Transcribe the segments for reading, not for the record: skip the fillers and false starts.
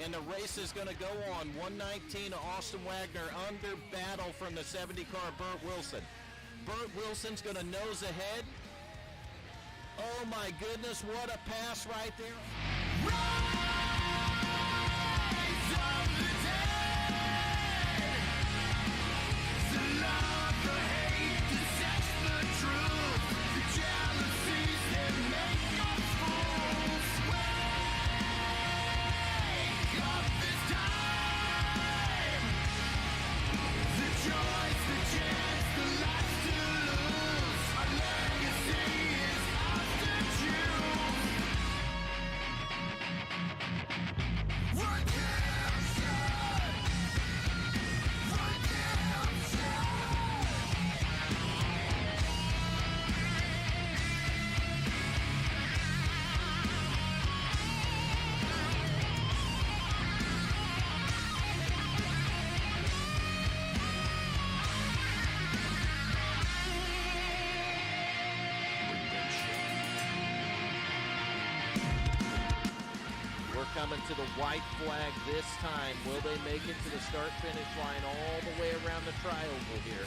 And the race is going to go on. 119, Austin Wagner under battle from the 70 car, Burt Wilson. Burt Wilson's going to nose ahead. Oh my goodness, what a pass right there. Rise of the dead. The love, the hate, the sex, the truth, the jealousies that make us fools. Wake up this time. The choice, the chance, the life to lose. Our legacy is ours to choose. Redemption! Redemption! We're coming to the white flag this time. Will they make it to the start-finish line all the way around the tri-oval here?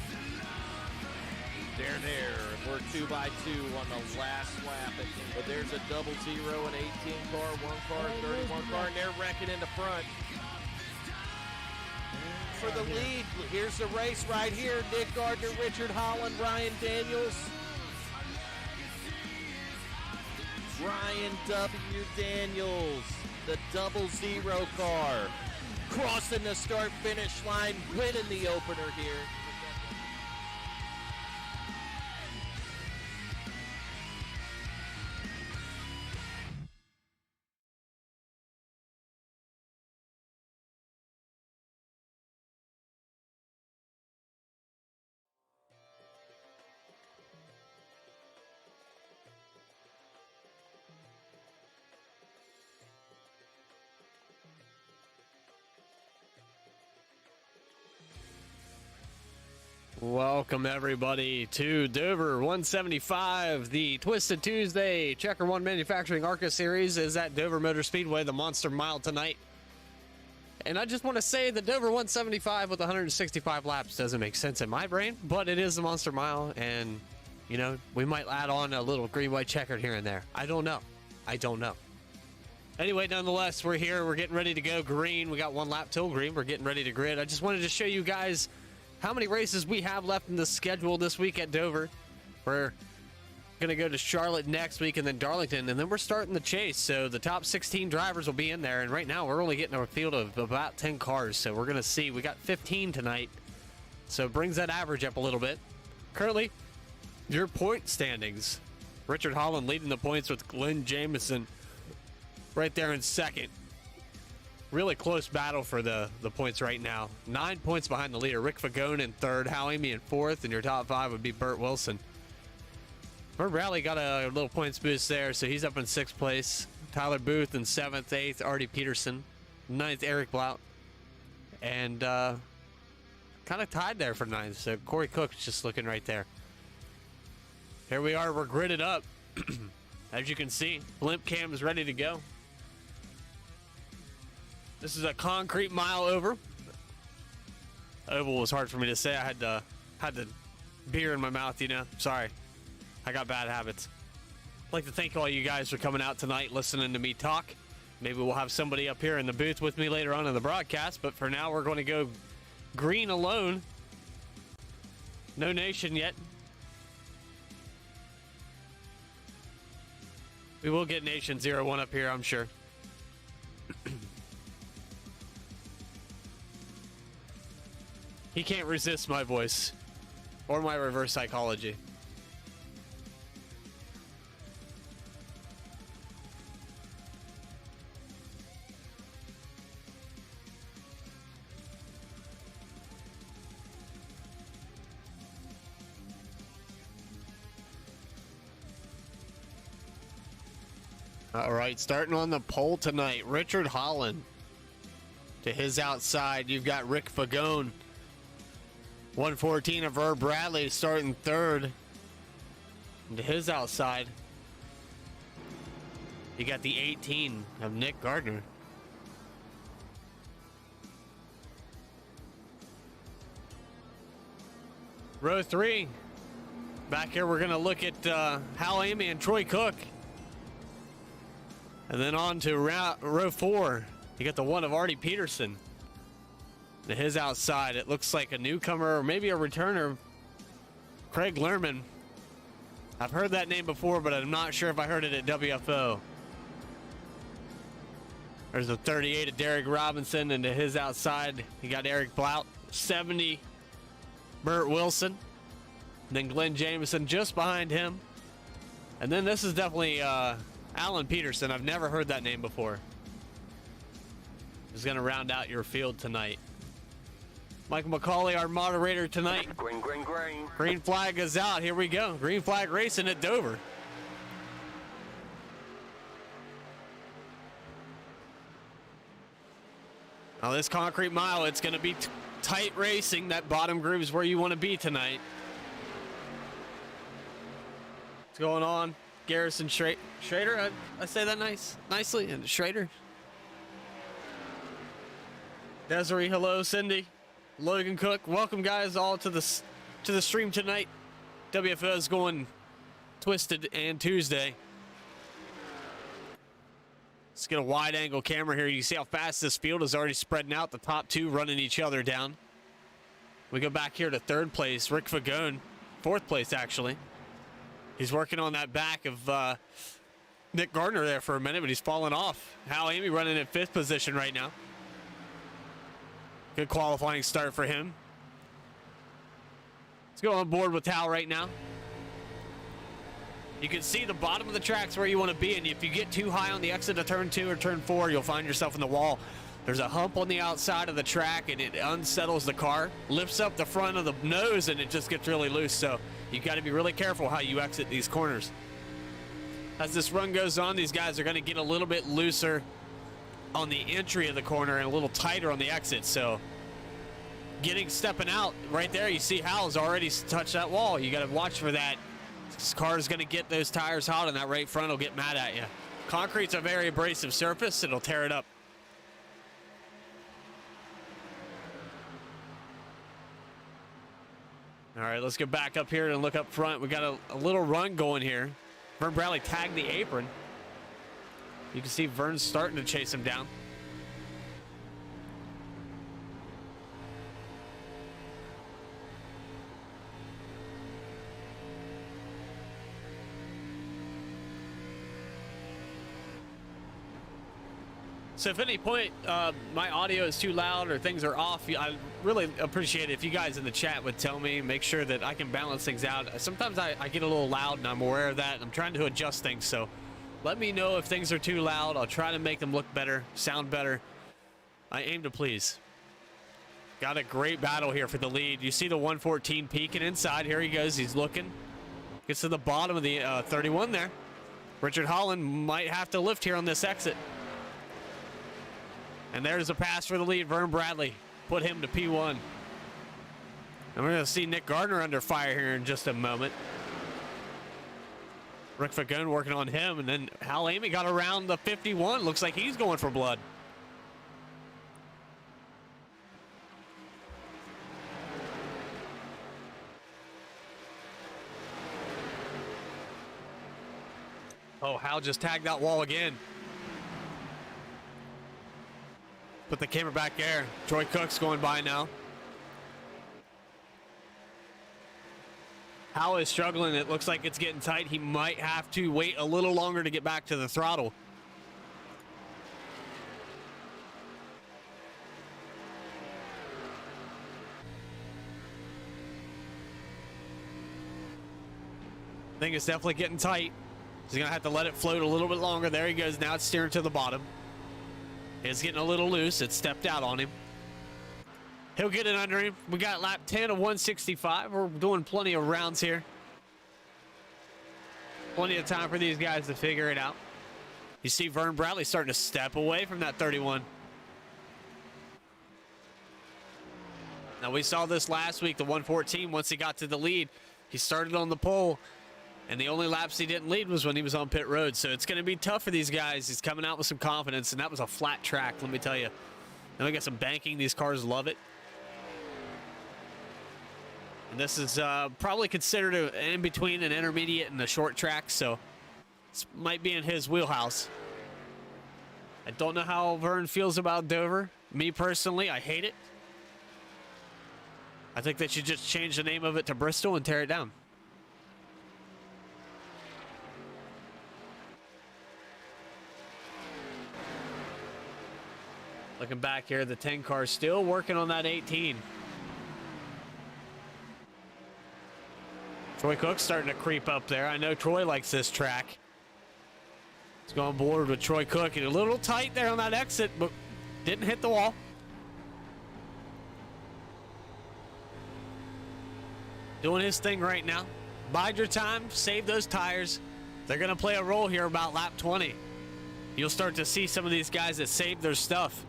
They're there. We're 2 by 2 on the last lap. But there's a 0-0, an 18 car, 1 car, 31 car, and they're wrecking in the front. For the lead, here's the race right here. Nick Gardner, Richard Holland, Ryan Daniels. Ryan W. Daniels, the 0-0 car, crossing the start-finish line, winning the opener here. Welcome everybody to Dover 175. The Twisted Tuesday CheckerWon Manufacturing ARCA Series is at Dover Motor Speedway, the Monster Mile tonight. And I just want to say that Dover 175 with 165 laps doesn't make sense in my brain, but it is the Monster Mile, and you know, we might add on a little green, white, checkered here and there. I don't know. Anyway, nonetheless, we're here. We're getting ready to go green. We got 1 lap till green. We're getting ready to grid. I just wanted to show you guys how many races we have left in the schedule this week at Dover. We're going to go to Charlotte next week and then Darlington, and then we're starting the chase. So the top 16 drivers will be in there, and right now we're only getting a field of about 10 cars. So we're going to see. We got 15 tonight, so it brings that average up a little bit. Currently, your point standings. Richard Holland leading the points with Glenn Jameson right there in second. Really close battle for the points right now. 9 points behind the leader. Rick Fagone in third, Hal Amy in fourth, and your top 5 would be Burt Wilson. Burt Bradley got a little points boost there, so he's up in 6th place. Tyler Booth in 7th, 8th, Artie Peterson. 9th, Eric Blout. And kind of tied there for 9th, so Corey Cook's just looking right there. Here we are, we're gridded up. As you can see, blimp cam is ready to go. This is a concrete mile over. Oval was hard for me to say. I had the beer in my mouth, you know. Sorry. I got bad habits. I'd like to thank all you guys for coming out tonight, listening to me talk. Maybe we'll have somebody up here in the booth with me later on in the broadcast, but for now we're going to go green alone. No nation yet. We will get Nation 01 up here, I'm sure. He can't resist my voice or my reverse psychology. All right, starting on the pole tonight, Richard Holland. To his outside, you've got Rick Fagone. 114 of Herb Bradley starting third. And to his outside, you got the 18 of Nick Gardner. Row 3. Back here, we're going to look at Hal Amy and Troy Cook. And then on to row 4. You got the one of Artie Peterson. To his outside, it looks like a newcomer or maybe a returner, Craig Lerman. I've heard that name before, but I'm not sure if I heard it at WFO. There's a 38 of Derek Robinson, and to his outside, you got Eric Blout, 70, Burt Wilson, and then Glenn Jameson just behind him. And then this is definitely Alan Peterson. I've never heard that name before. He's going to round out your field tonight. Michael McCauley, our moderator tonight. Green, green, green. Green flag is out. Here we go. Green flag racing at Dover. Now this concrete mile, it's going to be tight racing. That bottom groove is where you want to be tonight. What's going on? Garrison Schrader, I say that nicely. And Schrader. Desiree, hello. Cindy. Logan Cook, welcome guys all to the stream tonight. WFO is going twisted and Tuesday. Let's get a wide angle camera here. You see how fast this field is already spreading out. The top two running each other down. We go back here to third place. Rick Fagone, fourth place actually. He's working on that back of Nick Gardner there for a minute, but he's falling off. Hal Amy running in fifth position right now. Good qualifying start for him. Let's go on board with Hal right now. You can see the bottom of the track's where you want to be, and if you get too high on the exit of turn 2 or turn 4, you'll find yourself in the wall. There's a hump on the outside of the track, and it unsettles the car, lifts up the front of the nose, and it just gets really loose. So you got to be really careful how you exit these corners. As this run goes on, these guys are going to get a little bit looser on the entry of the corner and a little tighter on the exit. So stepping out right there, you see Hal's already touched that wall. You got to watch for that. This car is going to get those tires hot, and that right front will get mad at you. Concrete's a very abrasive surface. It'll tear it up. All right, let's go back up here and look up front. We got a little run going here. Vern Bradley tagged the apron. You can see Vern's starting to chase him down. So if at any point my audio is too loud or things are off, I really appreciate it if you guys in the chat would tell me, make sure that I can balance things out. Sometimes I get a little loud, and I'm aware of that. I'm trying to adjust things, so let me know if things are too loud. I'll try to make them look better, sound better. I aim to please. Got a great battle here for the lead. You see the 114 peeking inside. Here he goes. He's looking. Gets to the bottom of the 31 there. Richard Holland might have to lift here on this exit. And there's a pass for the lead. Vern Bradley put him to P1. And we're going to see Nick Gardner under fire here in just a moment. Rick Fagone working on him. And then Hal Amy got around the 51. Looks like he's going for blood. Oh, Hal just tagged that wall again. Put the camera back there. Troy Cook's going by now. Hal is struggling. It looks like it's getting tight. He might have to wait a little longer to get back to the throttle. I think it's definitely getting tight. He's going to have to let it float a little bit longer. There he goes. Now it's steering to the bottom. It's getting a little loose. It stepped out on him. He'll get it under him. We got lap 10 of 165. We're doing plenty of rounds here. Plenty of time for these guys to figure it out. You see Vern Bradley starting to step away from that 31. Now, we saw this last week, the 114, once he got to the lead. He started on the pole, and the only laps he didn't lead was when he was on pit road. So it's going to be tough for these guys. He's coming out with some confidence, and that was a flat track, let me tell you. Then we got some banking. These cars love it. And this is probably considered in between an intermediate and a short track, so this might be in his wheelhouse. I don't know how Vern feels about Dover. Me personally, I hate it. I think they should just change the name of it to Bristol and tear it down. Looking back here, the 10 car still working on that 18. Troy Cook's starting to creep up there. I know Troy likes this track. He's going board with Troy Cook. And a little tight there on that exit, but didn't hit the wall. Doing his thing right now. Bide your time, save those tires. They're going to play a role here about lap 20. You'll start to see some of these guys that save their stuff.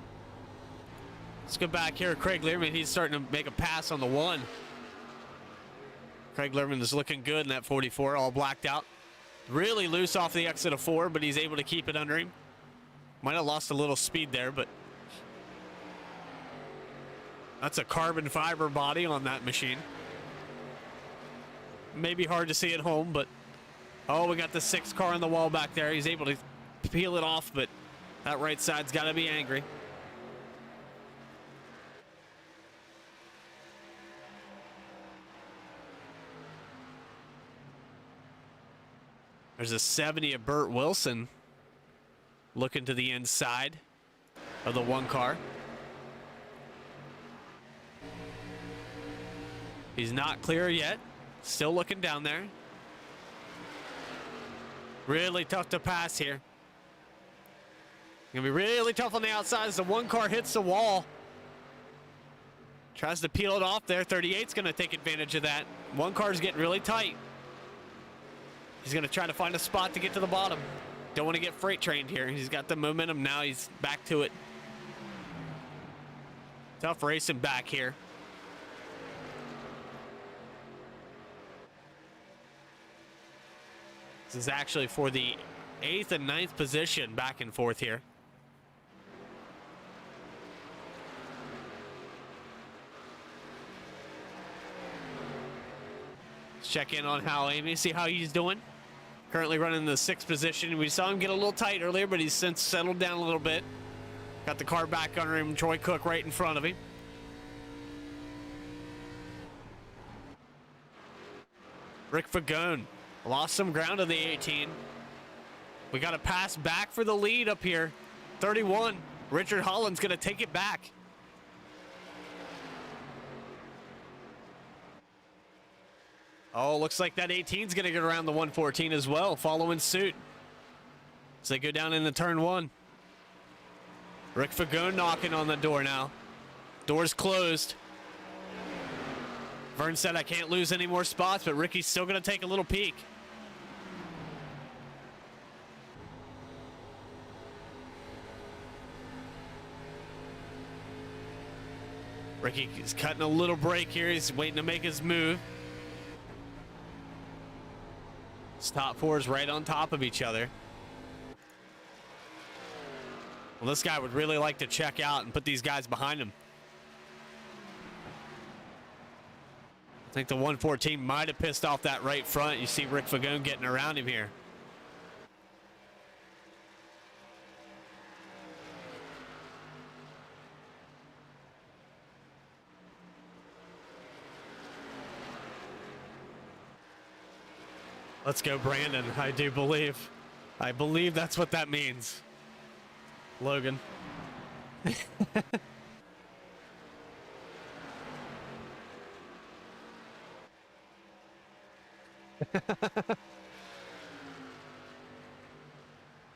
Let's go back here. Craig Learman, he's starting to make a pass on the 1. Craig Learman is looking good in that 44, all blacked out. Really loose off the exit of 4, but he's able to keep it under him. Might have lost a little speed there, but that's a carbon fiber body on that machine. Maybe hard to see at home, but oh, we got the 6 car on the wall back there. He's able to peel it off, but that right side's got to be angry. There's a 70 of Burt Wilson looking to the inside of the 1 car. He's not clear yet. Still looking down there. Really tough to pass here. Gonna be really tough on the outside as the 1 car hits the wall. Tries to peel it off there. 38's gonna take advantage of that. 1 car's getting really tight. He's going to try to find a spot to get to the bottom. Don't want to get freight trained here. He's got the momentum now. He's back to it. Tough racing back here. This is actually for the 8th and 9th position back and forth here. Let's check in on Hal Amy, see how he's doing. Currently running the 6th position. We saw him get a little tight earlier, but he's since settled down a little bit. Got the car back under him. Troy Cook right in front of him. Rick Fagone lost some ground on the 18. We got a pass back for the lead up here. 31. Richard Holland's going to take it back. Oh, looks like that 18's going to get around the 114 as well, following suit. As they go down into turn 1. Rick Fagone knocking on the door now. Door's closed. Vern said I can't lose any more spots, but Ricky's still going to take a little peek. Ricky is cutting a little break here. He's waiting to make his move. His top 4 is right on top of each other. Well, this guy would really like to check out and put these guys behind him. I think the 114 might have pissed off that right front. You see Rick Fagone getting around him here. Let's go, Brandon. I do believe. I believe that's what that means. Logan.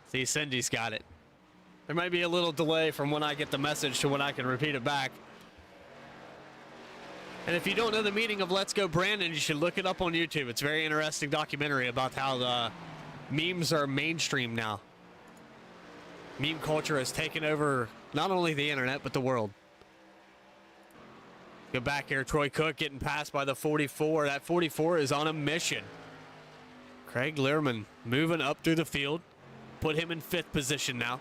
See, Cindy's got it. There might be a little delay from when I get the message to when I can repeat it back. And if you don't know the meaning of Let's Go Brandon, you should look it up on YouTube. It's a very interesting documentary about how the memes are mainstream now. Meme culture has taken over not only the internet, but the world. Go back here, Troy Cook getting passed by the 44. That 44 is on a mission. Craig Learman moving up through the field. Put him in 5th position now.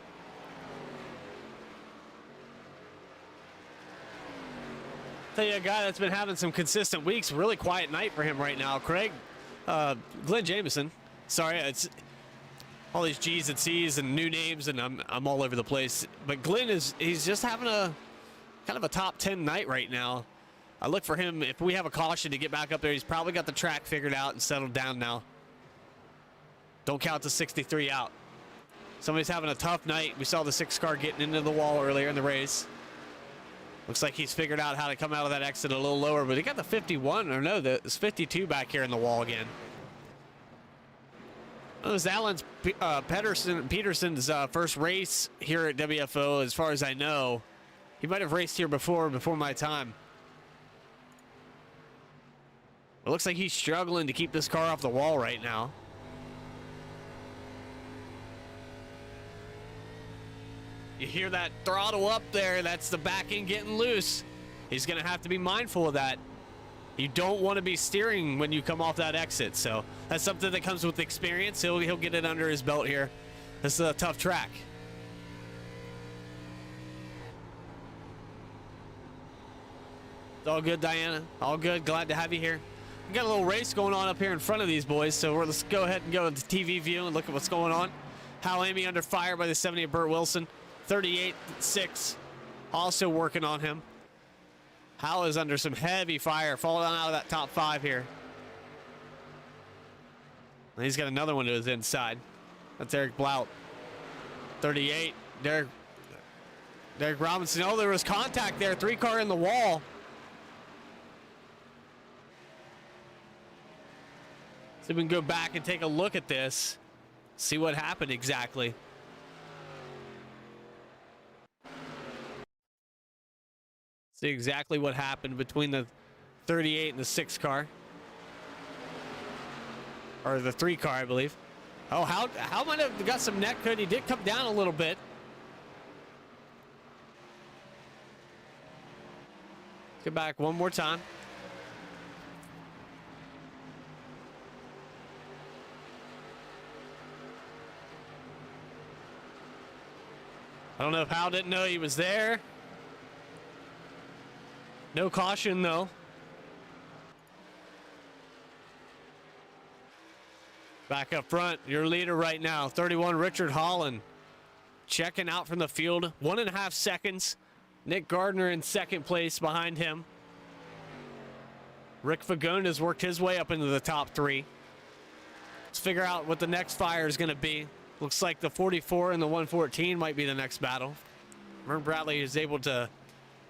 Tell you a guy that's been having some consistent weeks. Really quiet night for him right now. Glenn Jameson. Sorry, it's all these G's and C's and new names, and I'm all over the place. But Glenn he's just having a kind of a top 10 night right now. I look for him, if we have a caution, to get back up there. He's probably got the track figured out and settled down now. Don't count the 63 out. Somebody's having a tough night. We saw the 6 car getting into the wall earlier in the race. Looks like he's figured out how to come out of that exit a little lower, but he got the 51, or no, the 52 back here in the wall again. Well, this is Alan Peterson's first race here at WFO, as far as I know. He might have raced here before my time. It looks like he's struggling to keep this car off the wall right now. You hear that throttle up there, that's the back end getting loose. He's gonna have to be mindful of that. You don't want to be steering when you come off that exit, so that's something that comes with experience. He'll get it under his belt here. This is a tough track. It's all good, Diana. All good. Glad to have you here. We got a little race going on up here in front of these boys, so let's go ahead and go to the TV view and look at what's going on. Hal Amy under fire by the 70 of Burt Wilson. 38.6, also working on him. Hal is under some heavy fire, falling out of that top 5 here. And he's got another one to his inside. That's Eric Blout. 38, Derek Robinson. Oh, there was contact there, 3 car in the wall. So we can go back and take a look at this, see what happened exactly. See exactly what happened between the 38 and the 6 car. Or the 3 car, I believe. Oh, how might have got some neck cut. He did come down a little bit. Let's get back one more time. I don't know if Hal didn't know he was there. No caution, though. Back up front, your leader right now, 31, Richard Holland. Checking out from the field, 1.5 seconds. Nick Gardner in second place behind him. Rick Fagone has worked his way up into the top 3. Let's figure out what the next fire is going to be. Looks like the 44 and the 114 might be the next battle. Vern Bradley is able to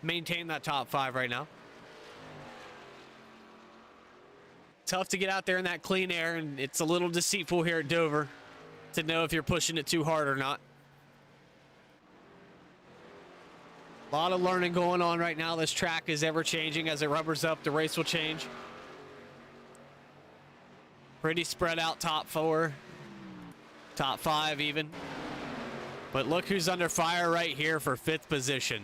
maintain that top 5 right now. Tough to get out there in that clean air, and it's a little deceitful here at Dover to know if you're pushing it too hard or not. A lot of learning going on right now. This track is ever changing. As it rubbers up, the race will change. Pretty spread out top 4, top 5 even. But look who's under fire right here for 5th position.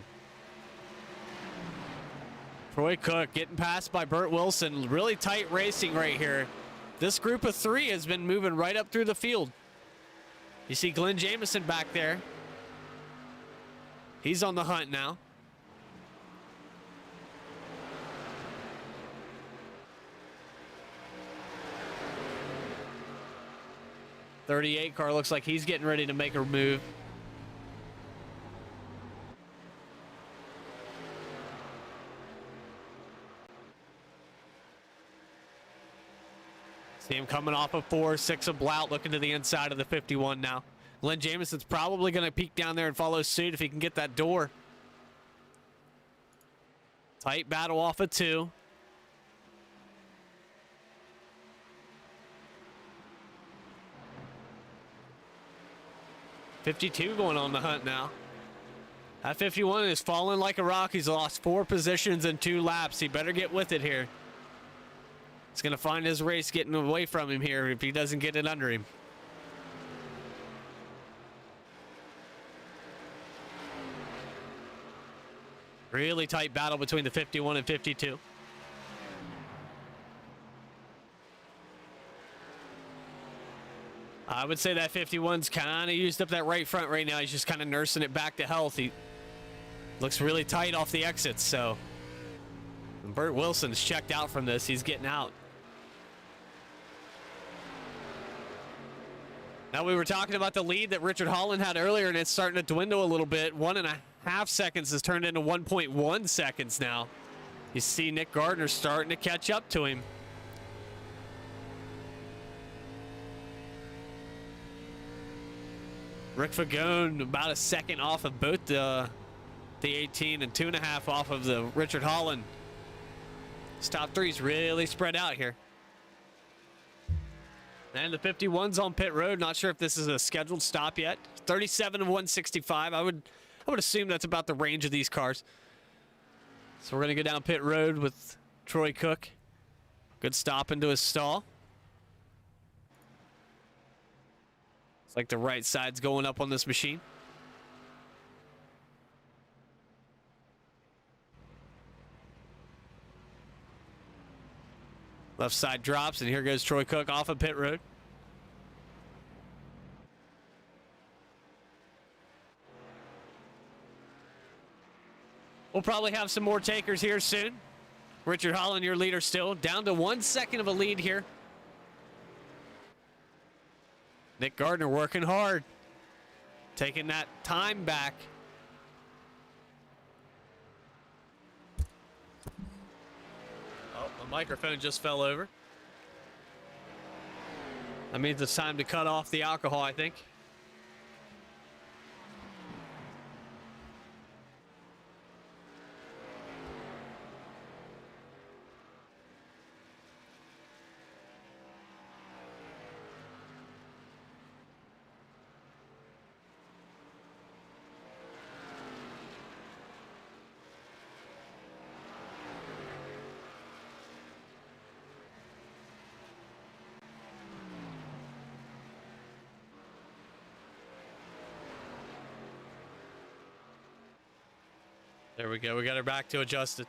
Troy Cook getting passed by Burt Wilson. Really tight racing right here. This group of 3 has been moving right up through the field. You see Glenn Jameson back there. He's on the hunt now. .38 car looks like he's getting ready to make a move. See him coming off of 4, 6 of Blout, looking to the inside of the 51 now. Glenn Jameson's probably going to peek down there and follow suit if he can get that door. Tight battle off of 2. .52 going on the hunt now. That 51 is falling like a rock. He's lost 4 positions in 2 laps. He better get with it here. He's going to find his race getting away from him here if he doesn't get it under him. Really tight battle between the 51 and 52. I would say that 51's kind of used up that right front right now. He's just kind of nursing it back to health. He looks really tight off the exits, so And Burt Wilson's checked out from this. He's getting out. Now, we were talking about the lead that Richard Holland had earlier, and it's starting to dwindle a little bit. 1.5 seconds has turned into 1.1 seconds now. You see Nick Gardner starting to catch up to him. Rick Fagone about a second off of both the 18 and 2.5 off of the Richard Holland. This top three's really spread out here. And the 51's on pit road. Not sure if this is a scheduled stop yet. 37 of 165. I would assume that's about the range of these cars. So we're gonna go down pit road with Troy Cook. Good stop into his stall. It's like the right side's going up on this machine. Left side drops, and here goes Troy Cook off of pit road. We'll probably have some more takers here soon. Richard Holland, your leader still. Down to 1 second of a lead here. Nick Gardner working hard. Taking that time back. Oh, the microphone just fell over. That means it's time to cut off the alcohol, I think. There we go. We got her back to adjusted.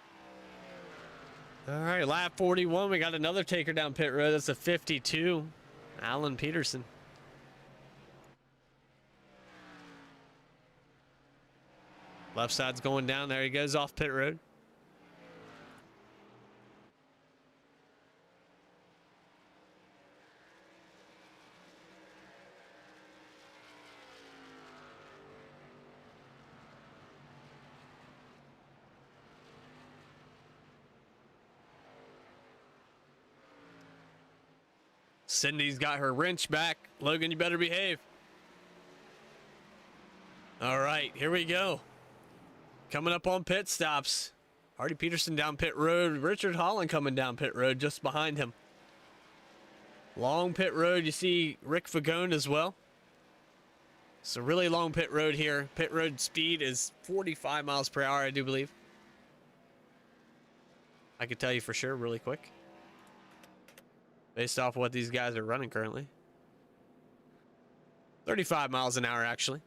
All right, lap 41. We got another taker down pit road. That's a 52. Alan Peterson. Left side's going down. There he goes off pit road. Cindy's got her wrench back. Logan, you better behave. All right, here we go. Coming up on pit stops. Hardy Peterson down pit road. Richard Holland coming down pit road just behind him. Long pit road. You see Rick Fagone as well. It's a really long pit road here. Pit road speed is 45 miles per hour, I do believe. I could tell you for sure really quick, based off what these guys are running currently. 35 miles an hour, actually.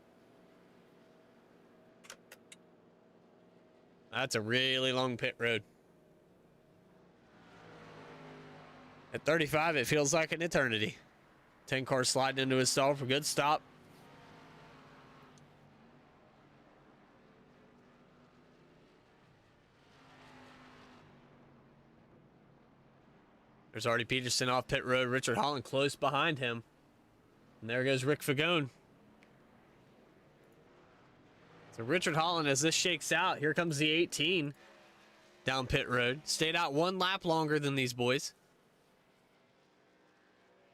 That's a really long pit road. At 35, it feels like an eternity. 10 cars sliding into his stall for good stop. There's already Peterson off pit road. Richard Holland close behind him. And there goes Rick Fagone. So Richard Holland, as this shakes out, here comes the 18 down pit road. Stayed out one lap longer than these boys.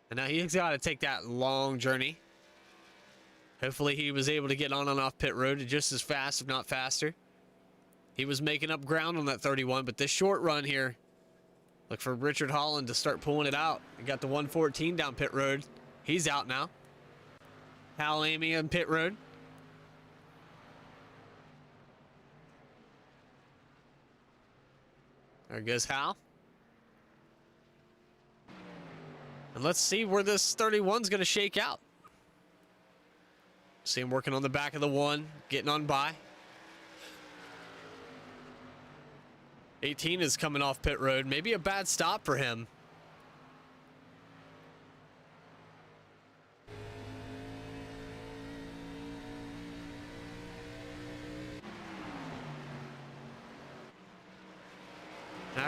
And now he's got to take that long journey. Hopefully he was able to get on and off pit road just as fast, if not faster. He was making up ground on that 31, but this short run here, look for Richard Holland to start pulling it out. He got the 114 down pit road. He's out now. Hal Amy on pit road. There goes Hal. And let's see where this 31's going to shake out. See him working on the back of the one, getting on by. 18 is coming off pit road. Maybe a bad stop for him.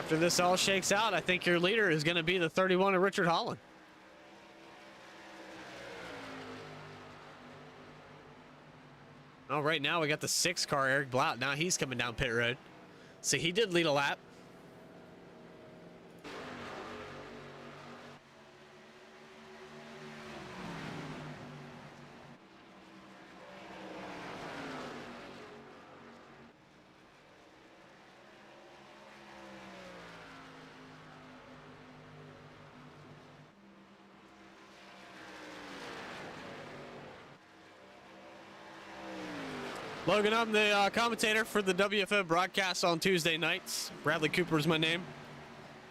After this all shakes out, I think your leader is going to be the 31 of Richard Holland. Oh, right now we got the 6 car, Eric Blaut. Now he's coming down pit road. So he did lead a lap. Logan, I'm the commentator for the WFO broadcast on Tuesday nights. Bradley Cooper is my name.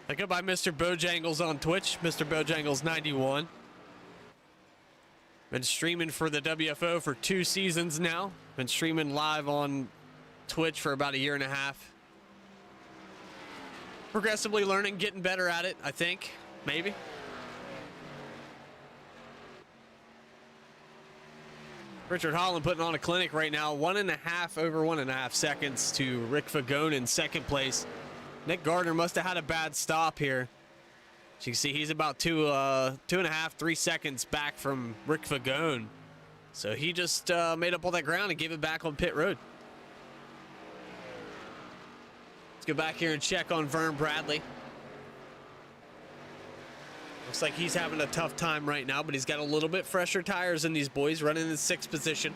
I go by Mr. Bojangles on Twitch, Mr. Bojangles91. Been streaming for the WFO for 2 seasons now. Been streaming live on Twitch for about a year and a half. Progressively learning, getting better at it, I think. Maybe. Richard Holland putting on a clinic right now. over 1.5 seconds to Rick Fagone in second place. Nick Gardner must have had a bad stop here. As you can see, he's about 2.5, 3 seconds back from Rick Fagone. So he just made up all that ground and gave it back on pit road. Let's go back here and check on Vern Bradley. Looks like he's having a tough time right now, but he's got a little bit fresher tires than these boys, running in 6th position.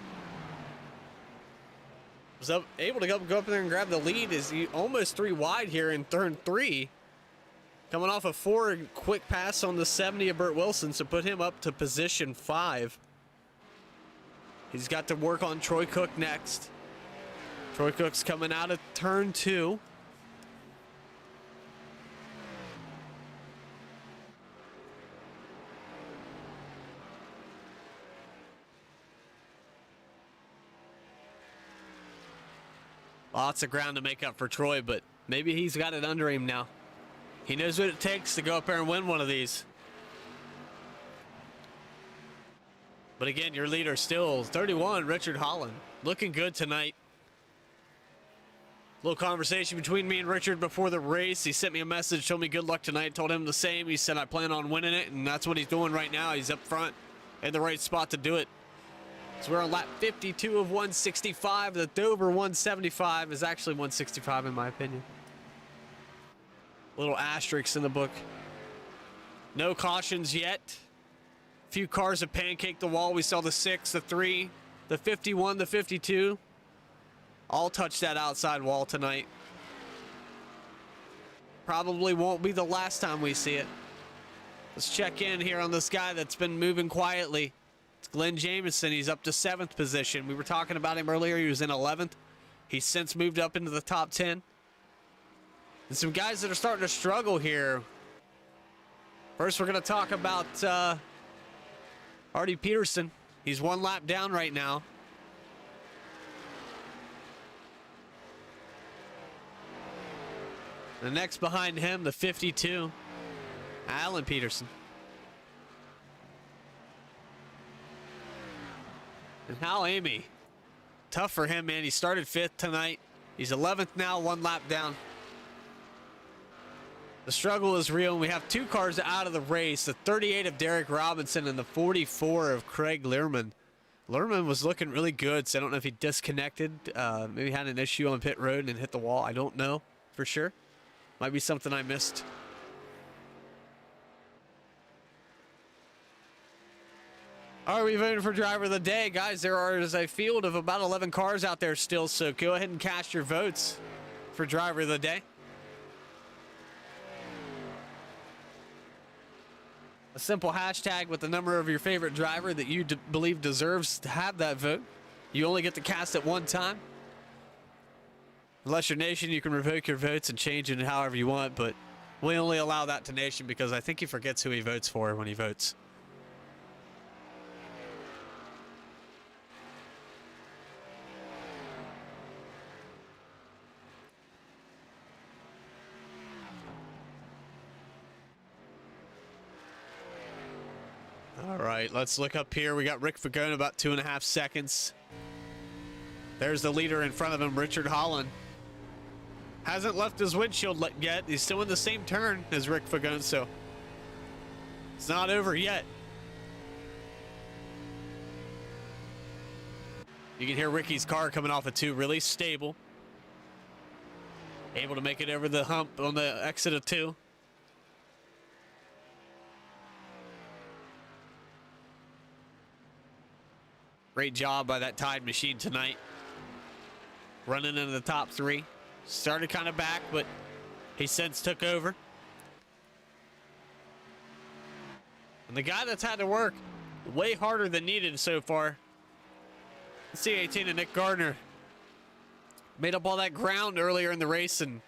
Was able to go up there and grab the lead. Is he almost 3 wide here in turn 3. Coming off a 4 quick pass on the 70 of Burt Wilson, so put him up to position 5. He's got to work on Troy Cook next. Troy Cook's coming out of turn 2. Lots of ground to make up for Troy, but maybe he's got it under him now. He knows what it takes to go up there and win one of these. But again, your leader still 31, Richard Holland. Looking good tonight. Little conversation between me and Richard before the race. He sent me a message, told me good luck tonight, told him the same. He said I plan on winning it, and that's what he's doing right now. He's up front in the right spot to do it. So we're on lap 52 of 165. The Dover 175 is actually 165 in my opinion. Little asterisks in the book. No cautions yet. A few cars have pancaked the wall. We saw the 6, the 3, the 51, the 52. All touched that outside wall tonight. Probably won't be the last time we see it. Let's check in here on this guy that's been moving quietly. It's Glenn Jamieson. He's up to 7th position. We were talking about him earlier. He was in 11th. He's since moved up into the top 10. And some guys that are starting to struggle here. First, we're going to talk about Artie Peterson. He's 1 lap down right now. The next behind him, the 52, Alan Peterson. And Hal Amy, tough for him, man. He started 5th tonight. He's 11th now, 1 lap down. The struggle is real, and we have 2 cars out of the race. The 38 of Derek Robinson and the 44 of Craig Learman. Learman was looking really good, so I don't know if he disconnected. Maybe had an issue on pit road and hit the wall. I don't know for sure. Might be something I missed. Are we voting for driver of the day? Guys, there is a field of about 11 cars out there still, so go ahead and cast your votes for driver of the day. A simple hashtag with the number of your favorite driver that you believe deserves to have that vote. You only get to cast it 1 time. Unless you're Nation, you can revoke your votes and change it however you want, but we only allow that to Nation because I think he forgets who he votes for when he votes. All right, let's look up here. We got Rick Fagone about 2.5 seconds. There's the leader in front of him, Richard Holland. hasn't left his windshield yet. He's still in the same turn as Rick Fagone, so it's not over yet. You can hear Ricky's car coming off of 2, really stable. Able to make it over the hump on the exit of 2. Great job by that Tide machine tonight. Running into the top 3. Started kind of back, but he since took over. And the guy that's had to work way harder than needed so far, C18 and Nick Gardner, made up all that ground earlier in the race, and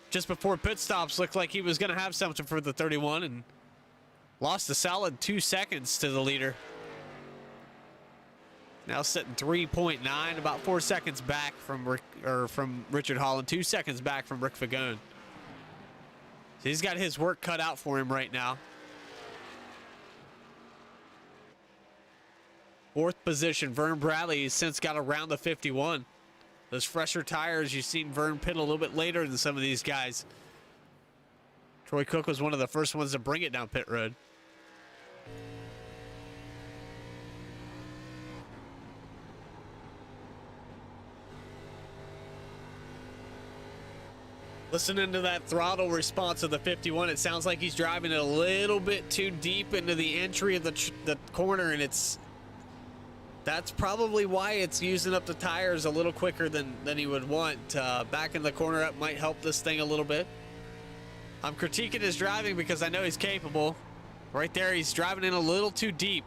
just before pit stops looked like he was going to have something for the 31 and lost a solid 2 seconds to the leader. Now sitting 3.9, about 4 seconds back from Richard Holland, 2 seconds back from Rick Fagone. So he's got his work cut out for him right now. 4th position, Vern Bradley has since got around the 51. Those fresher tires, you've seen Vern pit a little bit later than some of these guys. Troy Cook was one of the first ones to bring it down pit road. Listening to that throttle response of the 51, it sounds like he's driving it a little bit too deep into the entry of the corner, and that's probably why it's using up the tires a little quicker than he would want. Backing the corner up might help this thing a little bit. I'm critiquing his driving because I know he's capable. Right there, he's driving in a little too deep.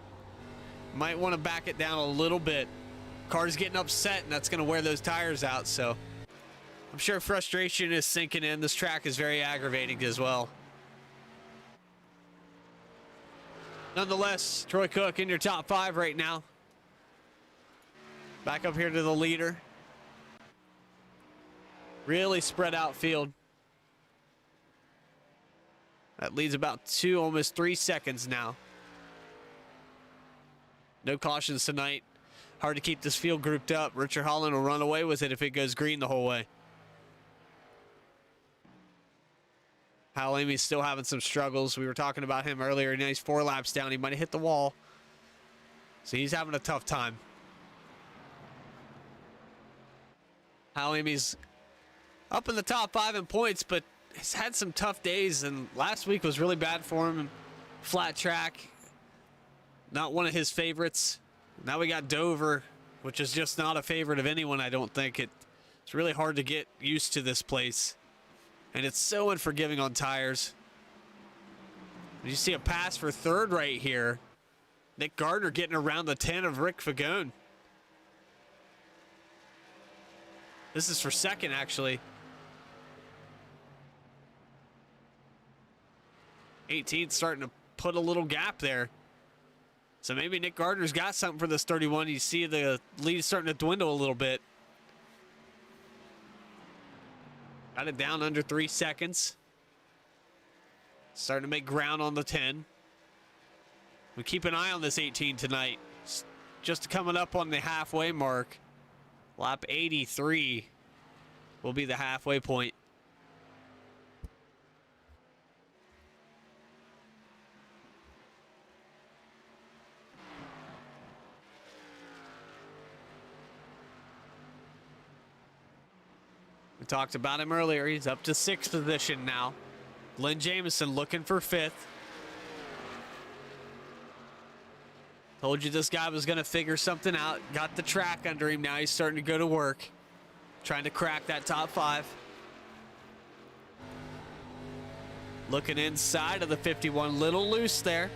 Might want to back it down a little bit. Car's getting upset, and that's going to wear those tires out, so I'm sure frustration is sinking in. This track is very aggravating as well. Nonetheless, Troy Cook in your top 5 right now. Back up here to the leader. Really spread out field. That leads about 2, almost 3 seconds now. No cautions tonight. Hard to keep this field grouped up. Richard Holland will run away with it if it goes green the whole way. Hal Amy's still having some struggles. We were talking about him earlier. Now he's 4 laps down. He might have hit the wall. So he's having a tough time. Hal Amy's up in the top 5 in points, but he's had some tough days, and last week was really bad for him. Flat track, not one of his favorites. Now we got Dover, which is just not a favorite of anyone, I don't think. It's really hard to get used to this place. And it's so unforgiving on tires. You see a pass for 3rd right here. Nick Gardner getting around the 10 of Rick Fagone. This is for 2nd, actually. 18th starting to put a little gap there. So maybe Nick Gardner's got something for this 31. You see the lead starting to dwindle a little bit. Got it down under 3 seconds. Starting to make ground on the 10. We keep an eye on this 18 tonight. Just coming up on the halfway mark. Lap 83 will be the halfway point. We talked about him earlier. He's up to 6th position now. Glenn Jameson looking for 5th. Told you this guy was going to figure something out. Got the track under him. Now he's starting to go to work. Trying to crack that top 5. Looking inside of the 51. Little loose there.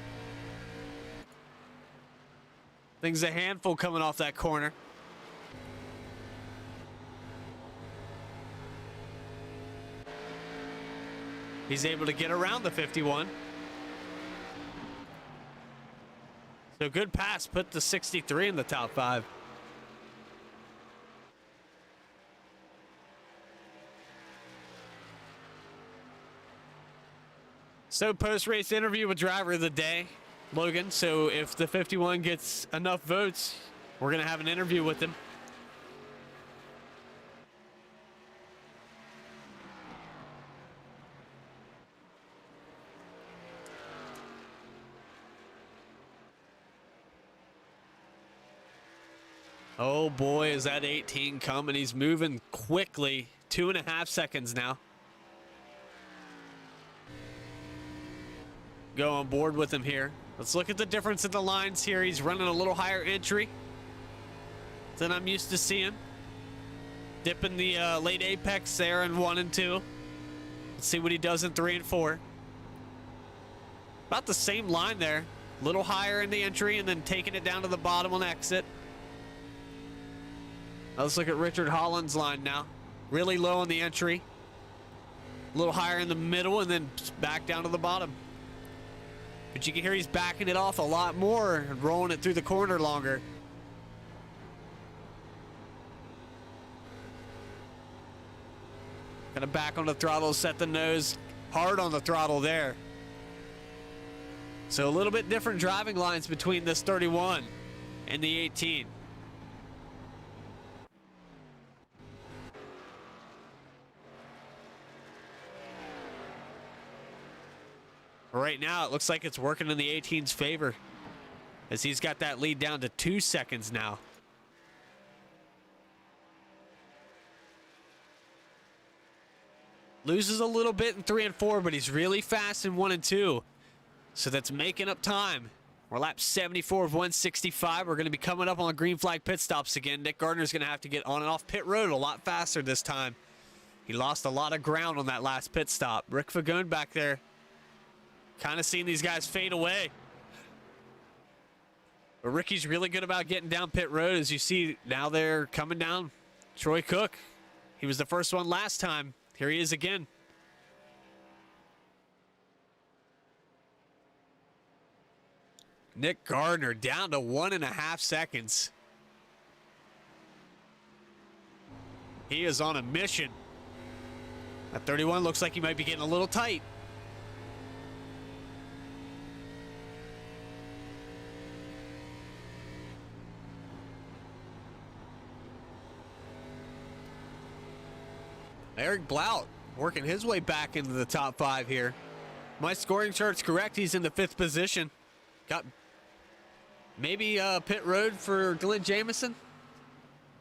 Things a handful coming off that corner. He's able to get around the 51. So good pass, put the 63 in the top 5. So post-race interview with driver of the day, Logan. So if the 51 gets enough votes, we're going to have an interview with him. Oh boy, is that 18 coming. He's moving quickly. 2.5 seconds now. Go on board with him here. Let's look at the difference in the lines here. He's running a little higher entry than I'm used to seeing. Dipping the late apex there in 1 and 2. Let's see what he does in 3 and 4. About the same line there. A little higher in the entry and then taking it down to the bottom on exit. Now let's look at Richard Holland's line now. Really low on the entry. A little higher in the middle and then back down to the bottom. But you can hear he's backing it off a lot more and rolling it through the corner longer. Gonna back on the throttle, set the nose hard on the throttle there. So a little bit different driving lines between this 31 and the 18. Right now, it looks like it's working in the 18's favor as he's got that lead down to 2 seconds now. Loses a little bit in 3 and 4, but he's really fast in 1 and 2. So that's making up time. We're lap 74 of 165. We're going to be coming up on the green flag pit stops again. Nick Gardner's going to have to get on and off pit road a lot faster this time. He lost a lot of ground on that last pit stop. Rick Fagone back there kind of seeing these guys fade away. But Ricky's really good about getting down pit road. As you see, now they're coming down. Troy Cook, he was the first one last time. Here he is again. Nick Gardner down to 1.5 seconds. He is on a mission. That 31 looks like he might be getting a little tight. Eric Blount working his way back into the top 5 here. My scoring chart's correct. He's in the 5th position. Got maybe pit road for Glenn Jamison.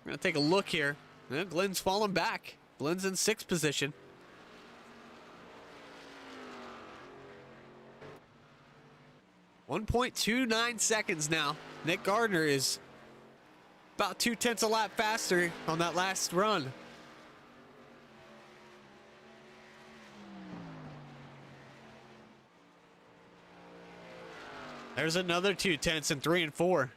We're going to take a look here. Glenn's falling back. Glenn's in 6th position. .29 seconds now. Nick Gardner is about 0.2 a lap faster on that last run. There's another 0.2 in 3 and 4.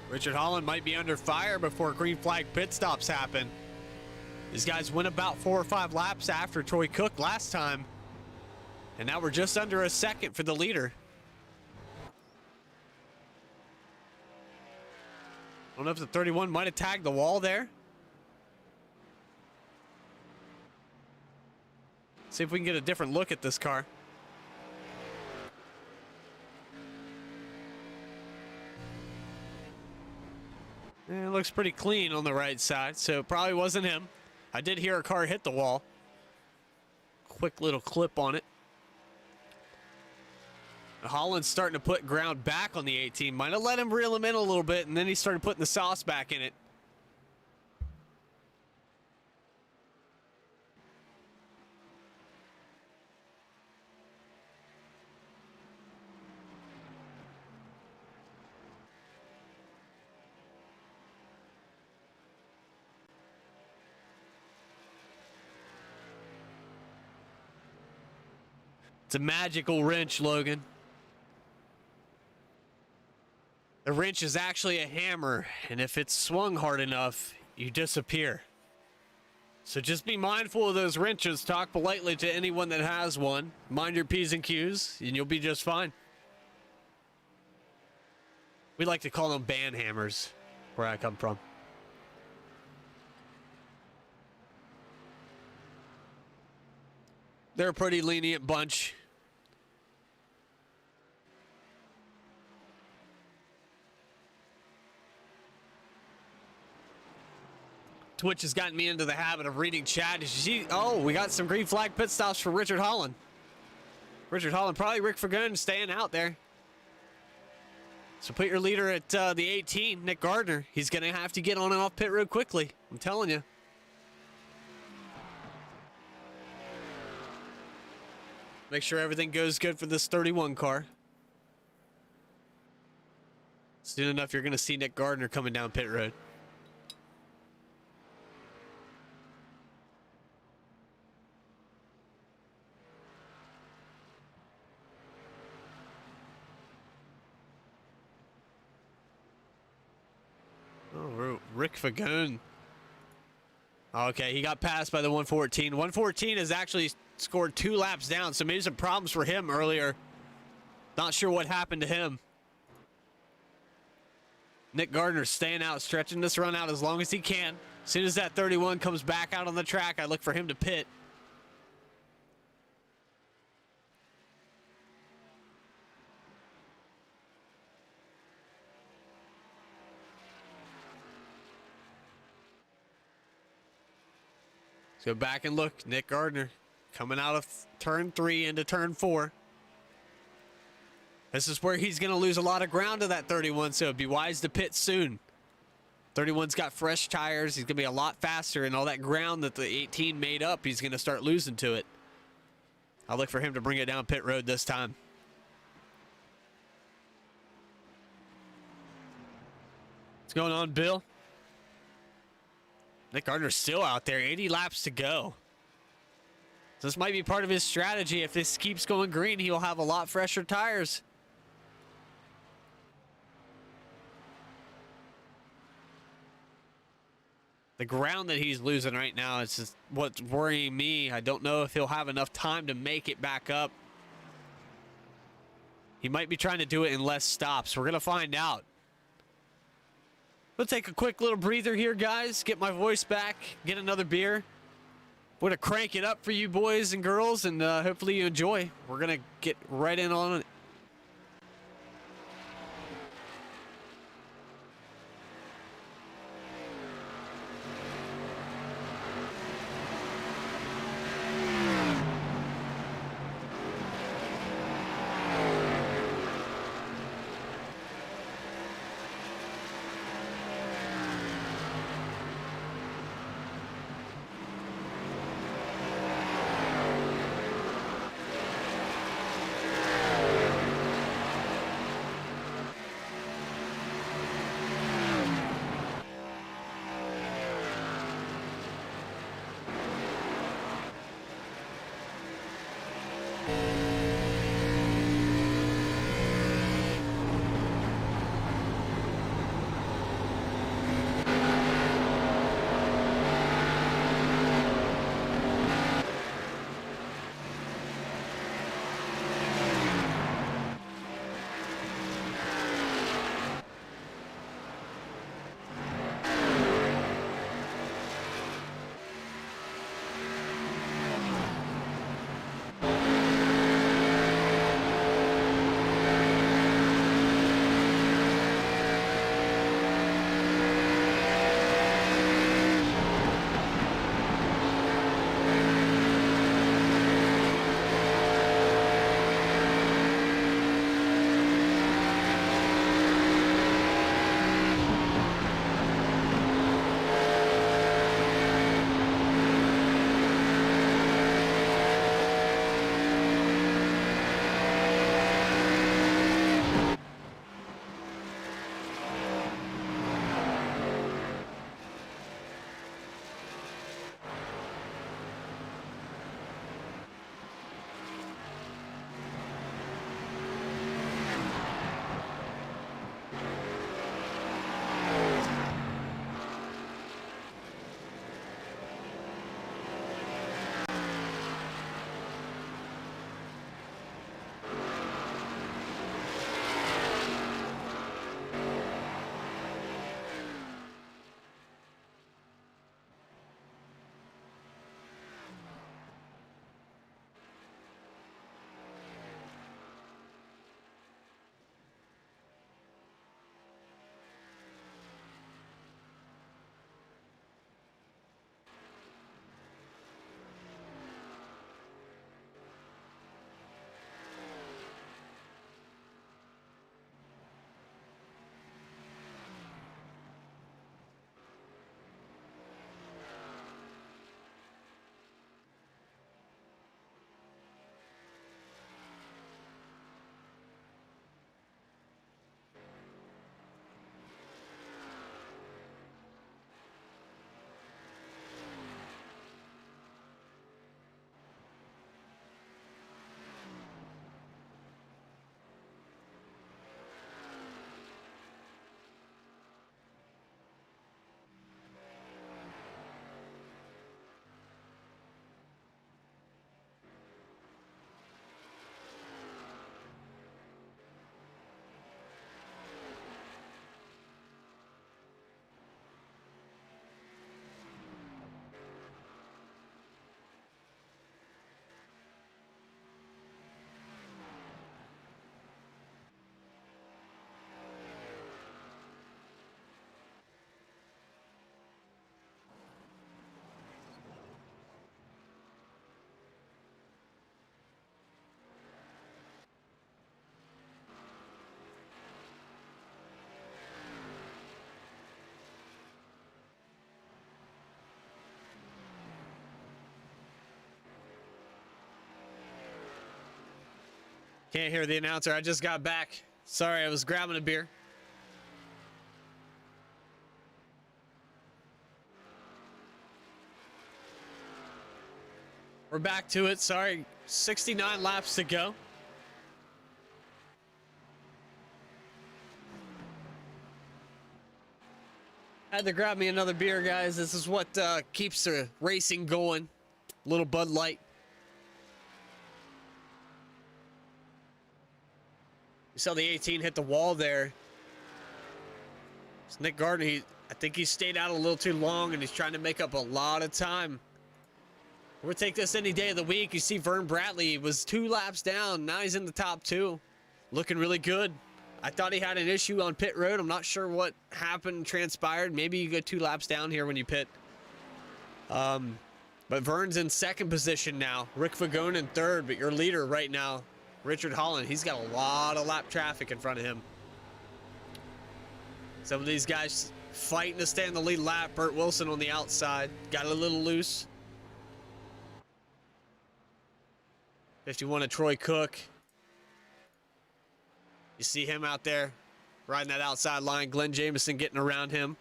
Richard Holland might be under fire before green flag pit stops happen. These guys went about 4 or 5 laps after Troy Cook last time. And now we're just under a second for the leader. I don't know if the 31 might have tagged the wall there. See if we can get a different look at this car. It looks pretty clean on the right side, so it probably wasn't him. I did hear a car hit the wall. Quick little clip on it. Holland's starting to put ground back on the 18. Might have let him reel him in a little bit, and then he started putting the sauce back in it. It's a magical wrench, Logan. The wrench is actually a hammer, and if it's swung hard enough, you disappear. So just be mindful of those wrenches. Talk politely to anyone that has one. Mind your P's and Q's, and you'll be just fine. We like to call them band hammers, where I come from. They're a pretty lenient bunch. Twitch has gotten me into the habit of reading chat. Did you see? Oh, we got some green flag pit stops for Richard Holland. Richard Holland, probably Rick Fagun staying out there. So put your leader at the 18, Nick Gardner. He's going to have to get on and off pit road quickly. I'm telling you. Make sure everything goes good for this 31 car. Soon enough, you're going to see Nick Gardner coming down pit road. Oh, Rick Fagun. Okay, he got passed by the 114. 114 has actually scored 2 laps down, so maybe some problems for him earlier. Not sure what happened to him. Nick Gardner staying out, stretching this run out as long as he can. As soon as that 31 comes back out on the track, I look for him to pit. Let's go back and look. Nick Gardner coming out of turn 3 into turn 4. This is where he's going to lose a lot of ground to that 31, so it'd be wise to pit soon. 31's got fresh tires. He's going to be a lot faster, and all that ground that the 18 made up, he's going to start losing to it. I'll look for him to bring it down pit road this time. What's going on, Bill? Nick Gardner's still out there. 80 laps to go. So this might be part of his strategy. If this keeps going green, he'll have a lot fresher tires. The ground that he's losing right now is just what's worrying me. I don't know if he'll have enough time to make it back up. He might be trying to do it in less stops. We're going to find out. We'll take a quick little breather here, guys. Get my voice back. Get another beer. We're going to crank it up for you boys and girls, and hopefully you enjoy. We're going to get right in on it. Can't hear the announcer. I just got back. Sorry, I was grabbing a beer. We're back to it. Sorry, 69 laps to go. Had to grab me another beer, guys. This is what keeps the racing going. Little Bud Light. You saw the 18 hit the wall there. It's Nick Gardner. I think he stayed out a little too long, and he's trying to make up a lot of time. We'll take this any day of the week. You see Vern Bradley was 2 laps down. Now he's in the top 2. Looking really good. I thought he had an issue on pit road. I'm not sure what happened, transpired. Maybe you go 2 laps down here when you pit. But Vern's in 2nd position now. Rick Fagone in 3rd, but your leader right now, Richard Holland, he's got a lot of lap traffic in front of him. Some of these guys fighting to stay in the lead lap. Burt Wilson on the outside. Got a little loose. 51 of Troy Cook. You see him out there riding that outside line. Glenn Jameson getting around him.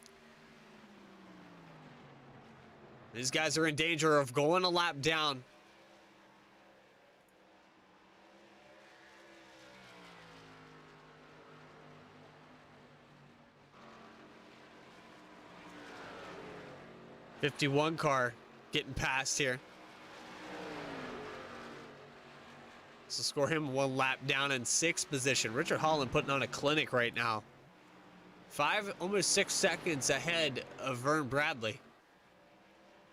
These guys are in danger of going a lap down. '51 car getting past here. So score him 1 lap down in 6th position. Richard Holland putting on a clinic right now. 5, almost 6 seconds ahead of Vern Bradley.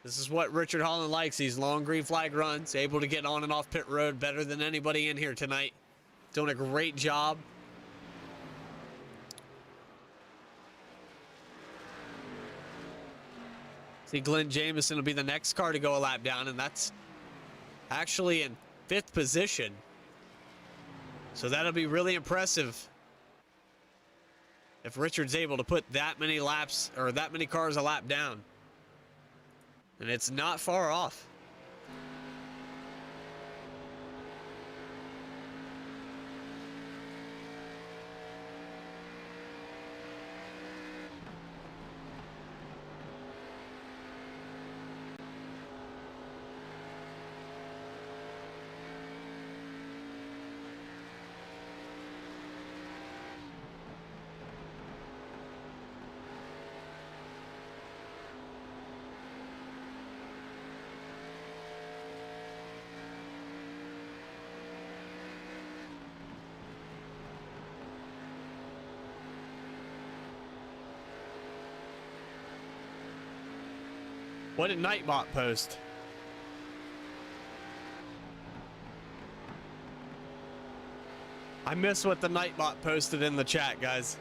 This is what Richard Holland likes. These long green flag runs. Able to get on and off pit road better than anybody in here tonight. Doing a great job. See, Glenn Jameson will be the next car to go a lap down, and that's actually in 5th position. So that'll be really impressive if Richard's able to put that many laps or that many cars a lap down. And it's not far off. What did Nightbot post? I miss what the Nightbot posted in the chat, guys.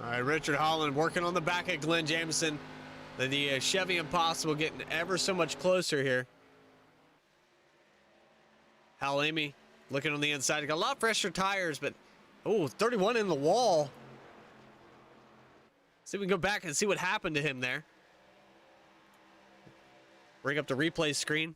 All right, Richard Holland working on the back of Glenn Jameson. The Chevy Impossible getting ever so much closer here. Hal Amy looking on the inside. Got a lot fresher tires, but oh, 31 in the wall. See if we can go back and see what happened to him there. Bring up the replay screen.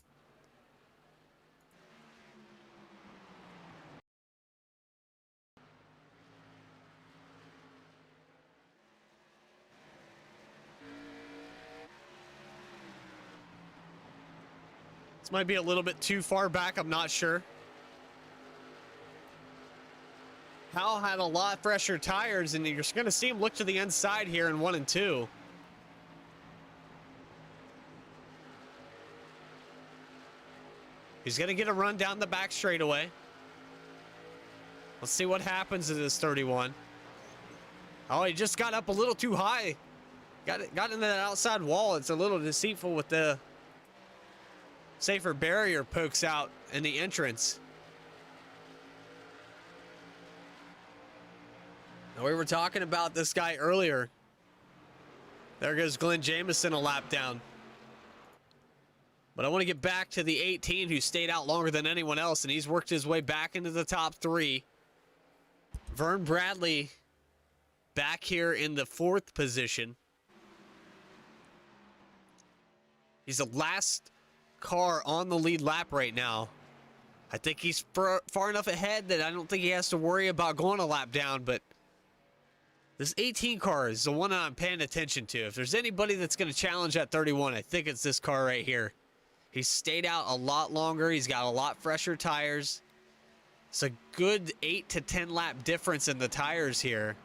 This might be a little bit too far back, I'm not sure. Hal had a lot fresher tires, and you're going to see him look to the inside here in 1 and 2. He's going to get a run down the back straightaway. Let's see what happens to this 31. Oh, he just got up a little too high. Got into that outside wall. It's a little deceitful with the safer barrier pokes out in the entrance. Now, we were talking about this guy earlier. There goes Glenn Jameson a lap down. But I want to get back to the 18 who stayed out longer than anyone else, and he's worked his way back into the top 3. Vern Bradley back here in the 4th position. He's the last car on the lead lap right now. I think he's far enough ahead that I don't think he has to worry about going a lap down, but this 18 car is the one that I'm paying attention to. If there's anybody that's going to challenge that 31, I think it's this car right here. He's stayed out a lot longer. He's got a lot fresher tires. It's a good 8 to 10 lap difference in the tires here.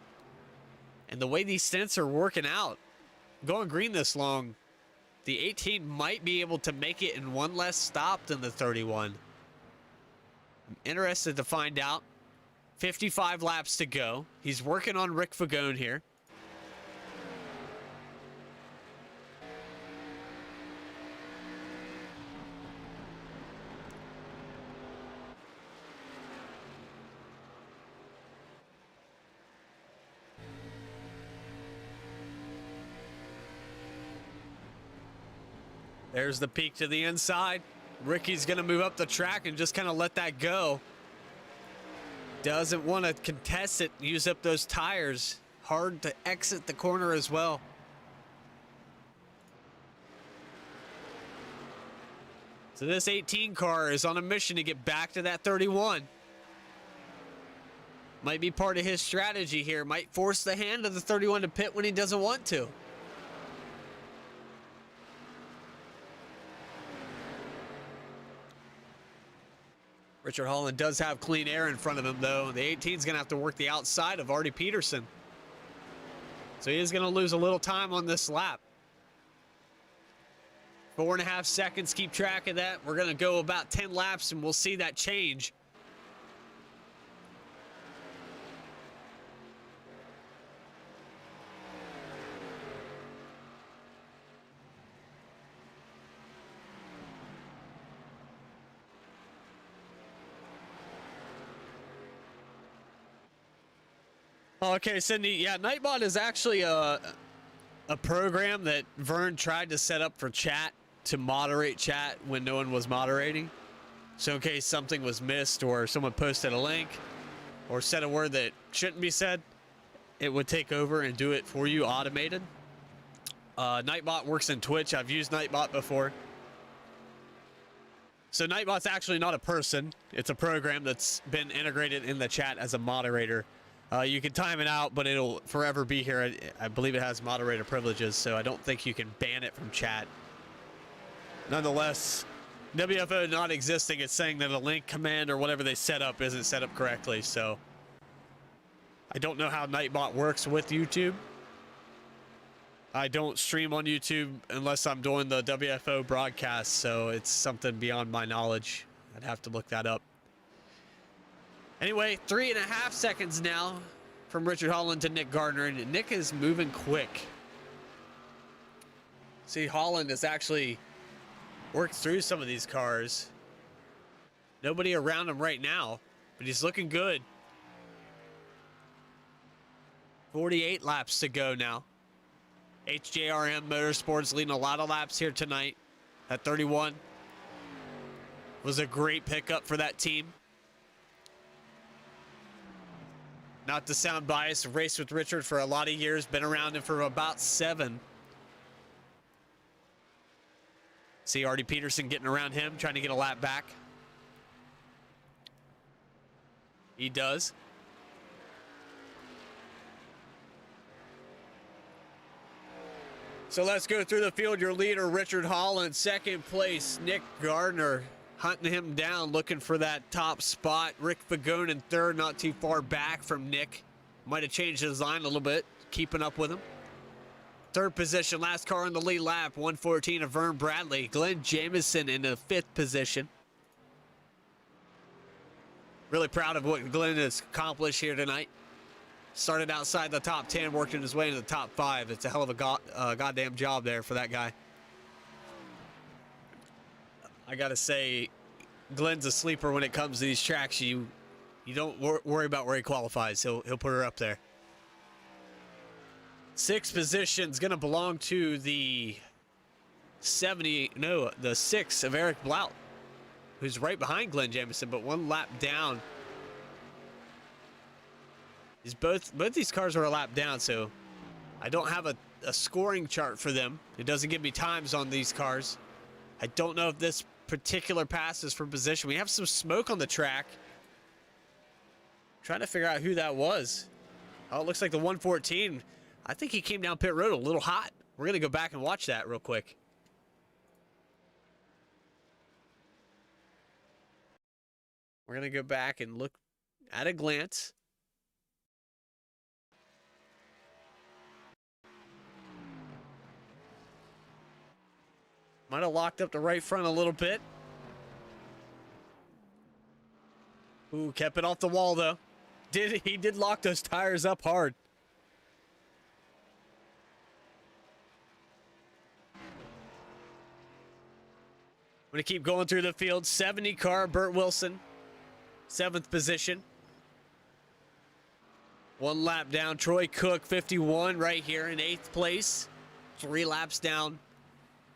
And the way these stints are working out, going green this long, the 18 might be able to make it in one less stop than the 31. I'm interested to find out. 55 laps to go. He's working on Rick Fagone here. There's the peak to the inside. Ricky's going to move up the track and just kind of let that go. Doesn't want to contest it, use up those tires. Hard to exit the corner as well. So this 18 car is on a mission to get back to that 31. Might be part of his strategy here. Might force the hand of the 31 to pit when he doesn't want to. Richard Holland does have clean air in front of him, though. The 18 is going to have to work the outside of Artie Peterson. So he is going to lose a little time on this lap. 4.5 seconds, keep track of that. We're going to go about 10 laps, and we'll see that change. Okay, Cindy, yeah, Nightbot is actually a program that Vern tried to set up for chat to moderate chat when no one was moderating. So in case something was missed or someone posted a link or said a word that shouldn't be said, it would take over and do it for you automated. Nightbot works in Twitch. I've used Nightbot before. So Nightbot's actually not a person. It's a program that's been integrated in the chat as a moderator. You can time it out, but it'll forever be here. I believe it has moderator privileges, so I don't think you can ban it from chat. Nonetheless, WFO not existing, it's saying that a link command or whatever they set up isn't set up correctly, so I don't know how Nightbot works with YouTube. I don't stream on YouTube unless I'm doing the WFO broadcast, so it's something beyond my knowledge. I'd have to look that up. Anyway, 3.5 seconds now from Richard Holland to Nick Gardner, and Nick is moving quick. See, Holland has actually worked through some of these cars. Nobody around him right now, but he's looking good. 48 laps to go now. HJRM Motorsports leading a lot of laps here tonight at 31. Was a great pickup for that team. Not to sound biased, raced with Richard for a lot of years, been around him for about 7. See Artie Peterson getting around him, trying to get a lap back. He does. So let's go through the field. Your leader, Richard Holland. Second place, Nick Gardner. Hunting him down, looking for that top spot. Rick Fagone in third, not too far back from Nick. Might have changed his line a little bit, keeping up with him. Third position, last car on the lead lap, 114 of Vern Bradley. Glenn Jamieson in the 5th position. Really proud of what Glenn has accomplished here tonight. Started outside the top 10, working his way into the top 5. It's a hell of a goddamn job there for that guy. I gotta say, Glenn's a sleeper when it comes to these tracks. You don't worry about where he qualifies. He'll put her up there. 6th position's gonna belong to the the 6 of Eric Blount, who's right behind Glenn Jamison, but 1 lap down. Both these cars are a lap down, so I don't have a scoring chart for them. It doesn't give me times on these cars. I don't know if this particular pass is for position. We have some smoke on the track. Trying to figure out who that was. Oh, it looks like the 114. I think he came down pit road a little hot. We're going to go back and watch that real quick. We're going to go back and look at a glance. Might have locked up the right front a little bit. Ooh, kept it off the wall, though. He did lock those tires up hard. I'm going to keep going through the field. 70 car, Burt Wilson. 7th position. 1 lap down. Troy Cook, 51, right here in 8th place. 3 laps down.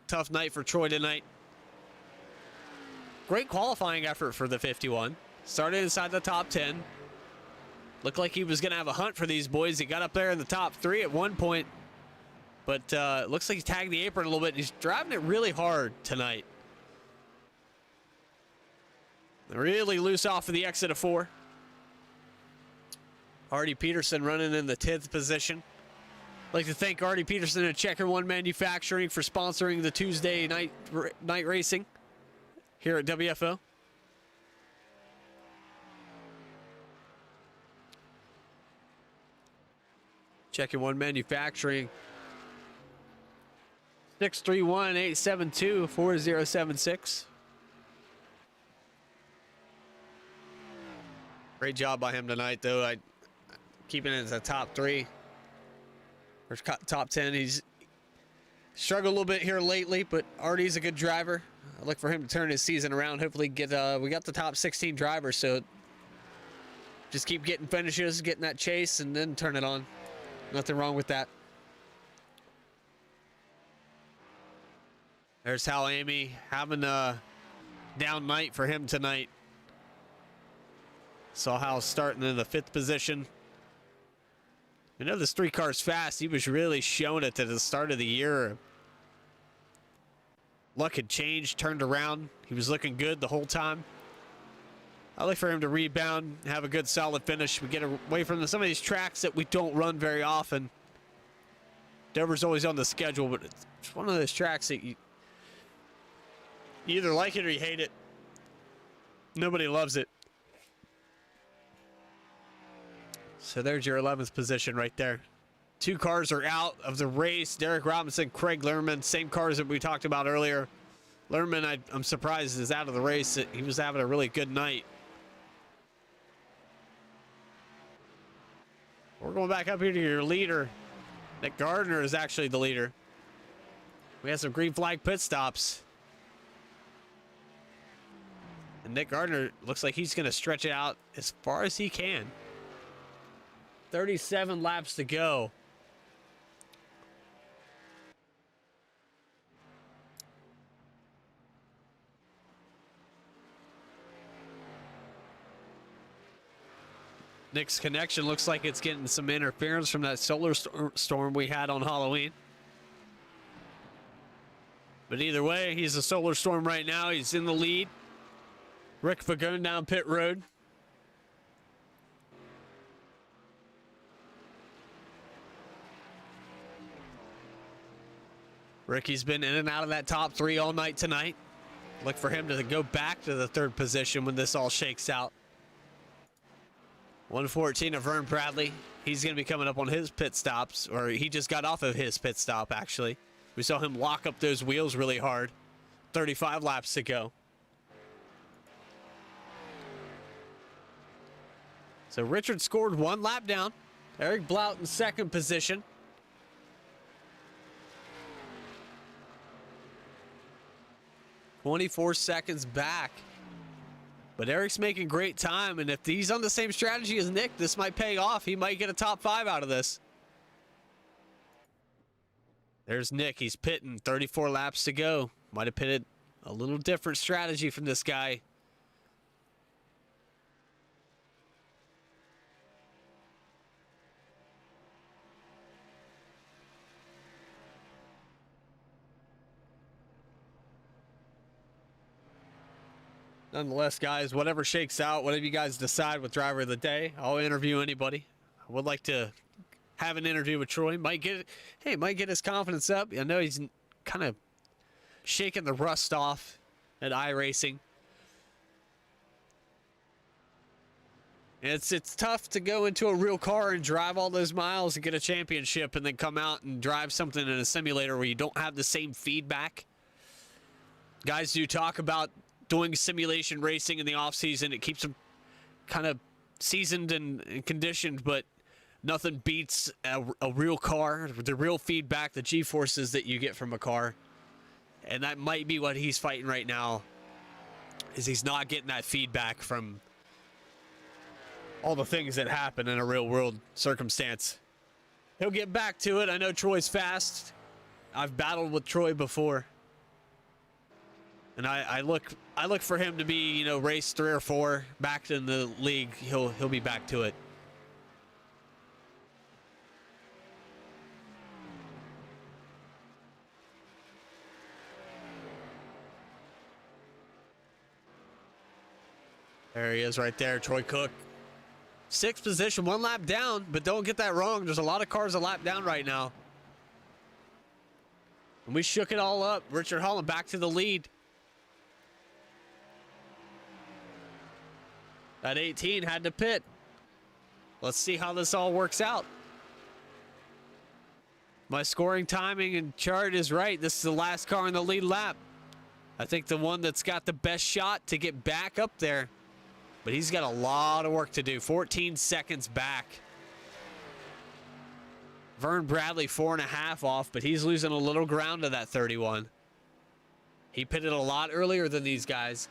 Tough night for Troy tonight. Great qualifying effort for the 51. Started inside the top 10. Looked like he was going to have a hunt for these boys. He got up there in the top 3 at one point. But it looks like he tagged the apron a little bit. He's driving it really hard tonight. Really loose off of the exit of 4. Artie Peterson running in the 10th position. I'd like to thank Artie Peterson at CheckerWon Manufacturing for sponsoring the Tuesday night racing here at WFO. CheckerWon Manufacturing. 631-872-4076. Great job by him tonight, though. Keeping it in the top 3. Or top 10. He's struggled a little bit here lately, but Artie's a good driver. I look for him to turn his season around. Hopefully get we got the top 16 drivers, so just keep getting finishes, getting that chase, and then turn it on. Nothing wrong with that. There's Hal Amy having a down night for him tonight. Saw Hal starting in the 5th position. You know, this 3 car's fast. He was really showing it at the start of the year. Luck had changed, turned around. He was looking good the whole time. I look for him to rebound, have a good solid finish. We get away from some of these tracks that we don't run very often. Dover's always on the schedule, but it's one of those tracks that you either like it or you hate it. Nobody loves it. So there's your 11th position right there. 2 cars are out of the race. Derek Robinson, Craig Lerman, same cars that we talked about earlier. Lerman, I'm surprised, is out of the race. He was having a really good night. We're going back up here to your leader. Nick Gardner is actually the leader. We have some green flag pit stops. And Nick Gardner looks like he's going to stretch it out as far as he can. 37 laps to go. Nick's connection looks like it's getting some interference from that solar storm we had on Halloween. But either way, he's a solar storm right now. He's in the lead. Rick Fagone down pit road. Ricky's been in and out of that top 3 all night tonight. Look for him to go back to the 3rd position when this all shakes out. 114 of Vern Bradley. He's going to be coming up on his pit stops, or he just got off of his pit stop, actually. We saw him lock up those wheels really hard. 35 laps to go. So Richard scored 1 lap down. Eric Blount in 2nd position. "24 seconds back. But Eric's making great time, and if he's on the same strategy as Nick, this might pay off. He might get a top 5 out of this. There's Nick. He's pitting. 34 laps to go. Might have pitted a little different strategy from this guy. Nonetheless, guys, whatever shakes out, whatever you guys decide with driver of the day, I'll interview anybody. I would like to have an interview with Troy. Might get his confidence up. I know he's kind of shaking the rust off at iRacing. It's tough to go into a real car and drive all those miles and get a championship and then come out and drive something in a simulator where you don't have the same feedback. Guys do talk about doing simulation racing in the off-season. It keeps them kind of seasoned and conditioned, but nothing beats a real car, the real feedback, the G-forces that you get from a car. And that might be what he's fighting right now, is he's not getting that feedback from all the things that happen in a real-world circumstance. He'll get back to it. I know Troy's fast. I've battled with Troy before. And I look for him to be, you know, race 3 or 4 back in the league. He'll be back to it. There he is right there, Troy Cook. 6th position, 1 lap down, but don't get that wrong. There's a lot of cars a lap down right now. And we shook it all up. Richard Holland back to the lead. That 18 had to pit. Let's see how this all works out. My scoring timing and chart is right. This is the last car in the lead lap. I think the one that's got the best shot to get back up there. But he's got a lot of work to do. 14 seconds back. Vern Bradley 4.5 off, but he's losing a little ground to that 31. He pitted a lot earlier than these guys.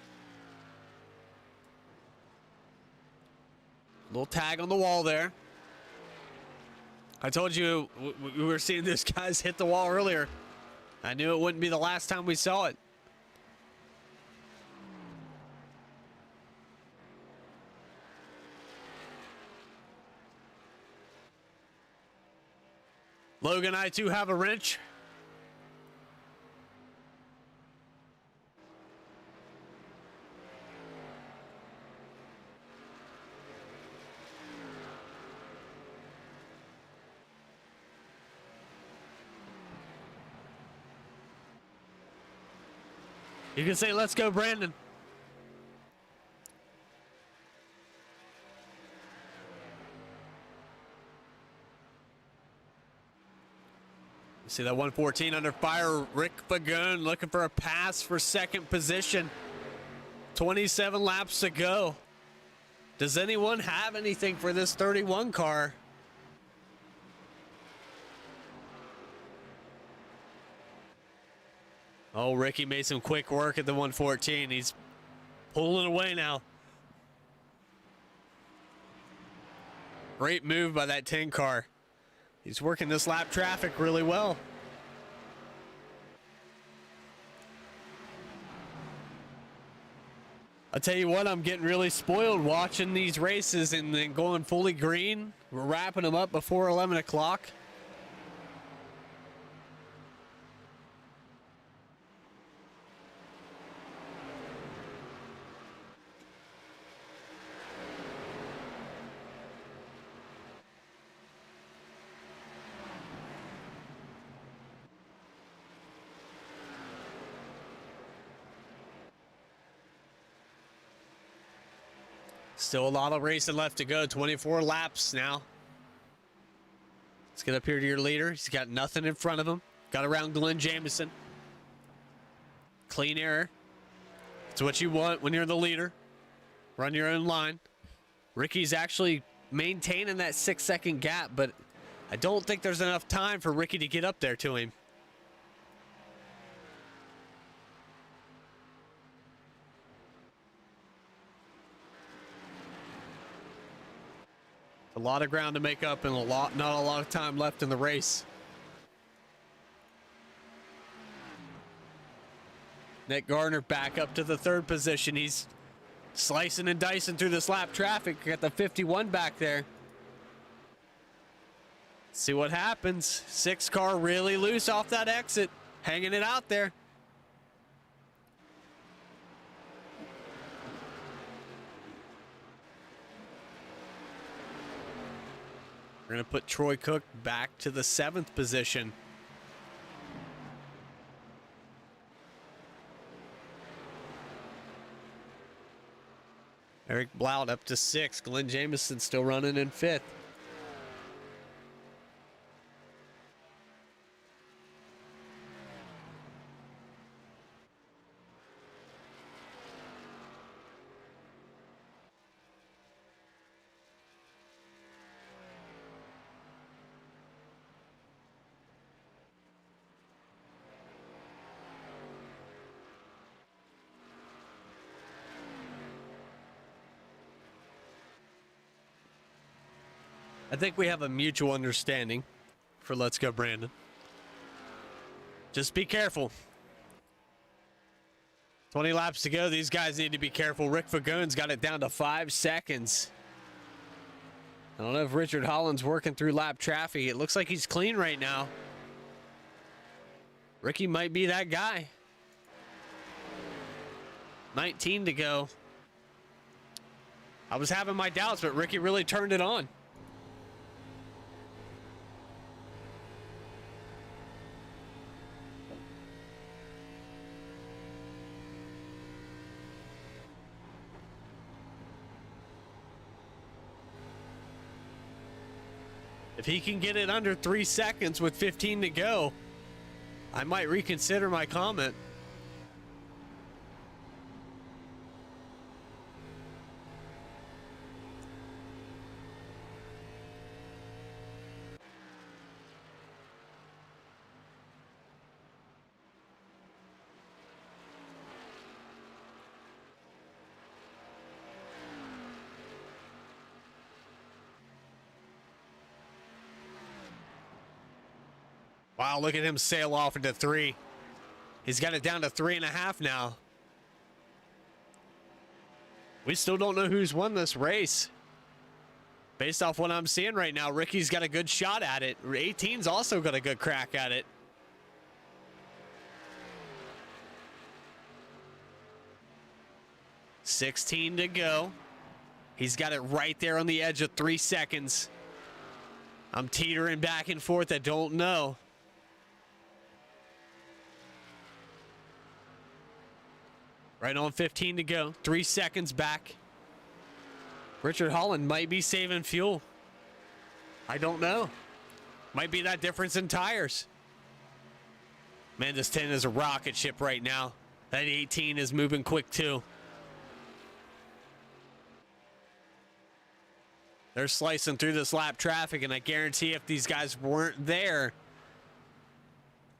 Little tag on the wall there. I told you we were seeing these guys hit the wall earlier. I knew it wouldn't be the last time we saw it. Logan, I too have a wrench. You can say, let's go, Brandon. See that 114 under fire. Rick Fagun looking for a pass for 2nd position. 27 laps to go. Does anyone have anything for this 31 car? Oh, Ricky made some quick work at the 114. He's pulling away now. Great move by that 10 car. He's working this lap traffic really well. I'll tell you what, I'm getting really spoiled watching these races and then going fully green. We're wrapping them up before 11 o'clock. Still a lot of racing left to go. 24 laps now. Let's get up here to your leader. He's got nothing in front of him. Got around Glenn Jamieson. Clean air. It's what you want when you're the leader. Run your own line. Ricky's actually maintaining that 6-second gap, but I don't think there's enough time for Ricky to get up there to him. A lot of ground to make up and not a lot of time left in the race. Nick Gardner back up to the 3rd position. He's slicing and dicing through this lap traffic. Got the 51 back there. See what happens. 6 car really loose off that exit. Hanging it out there. We're going to put Troy Cook back to the 7th position. Eric Blount up to 6th. Glenn Jameson still running in 5th. I think we have a mutual understanding for Let's Go Brandon. Just be careful. 20 laps to go. These guys need to be careful. Rick Fagone's got it down to 5 seconds. I don't know if Richard Holland's working through lap traffic. It looks like he's clean right now. Ricky might be that guy. 19 to go. I was having my doubts, but Ricky really turned it on. If he can get it under 3 seconds with 15 to go, I might reconsider my comment. Wow, look at him sail off into 3. He's got it down to 3.5 now. We still don't know who's won this race. Based off what I'm seeing right now, Ricky's got a good shot at it. 18's also got a good crack at it. $16 to go. He's got it right there on the edge of 3 seconds. I'm teetering back and forth. I don't know. Right on 15 to go. 3 seconds back. Richard Holland might be saving fuel. I don't know. Might be that difference in tires. Man, this 10 is a rocket ship right now. That 18 is moving quick too. They're slicing through this lap traffic, and I guarantee if these guys weren't there,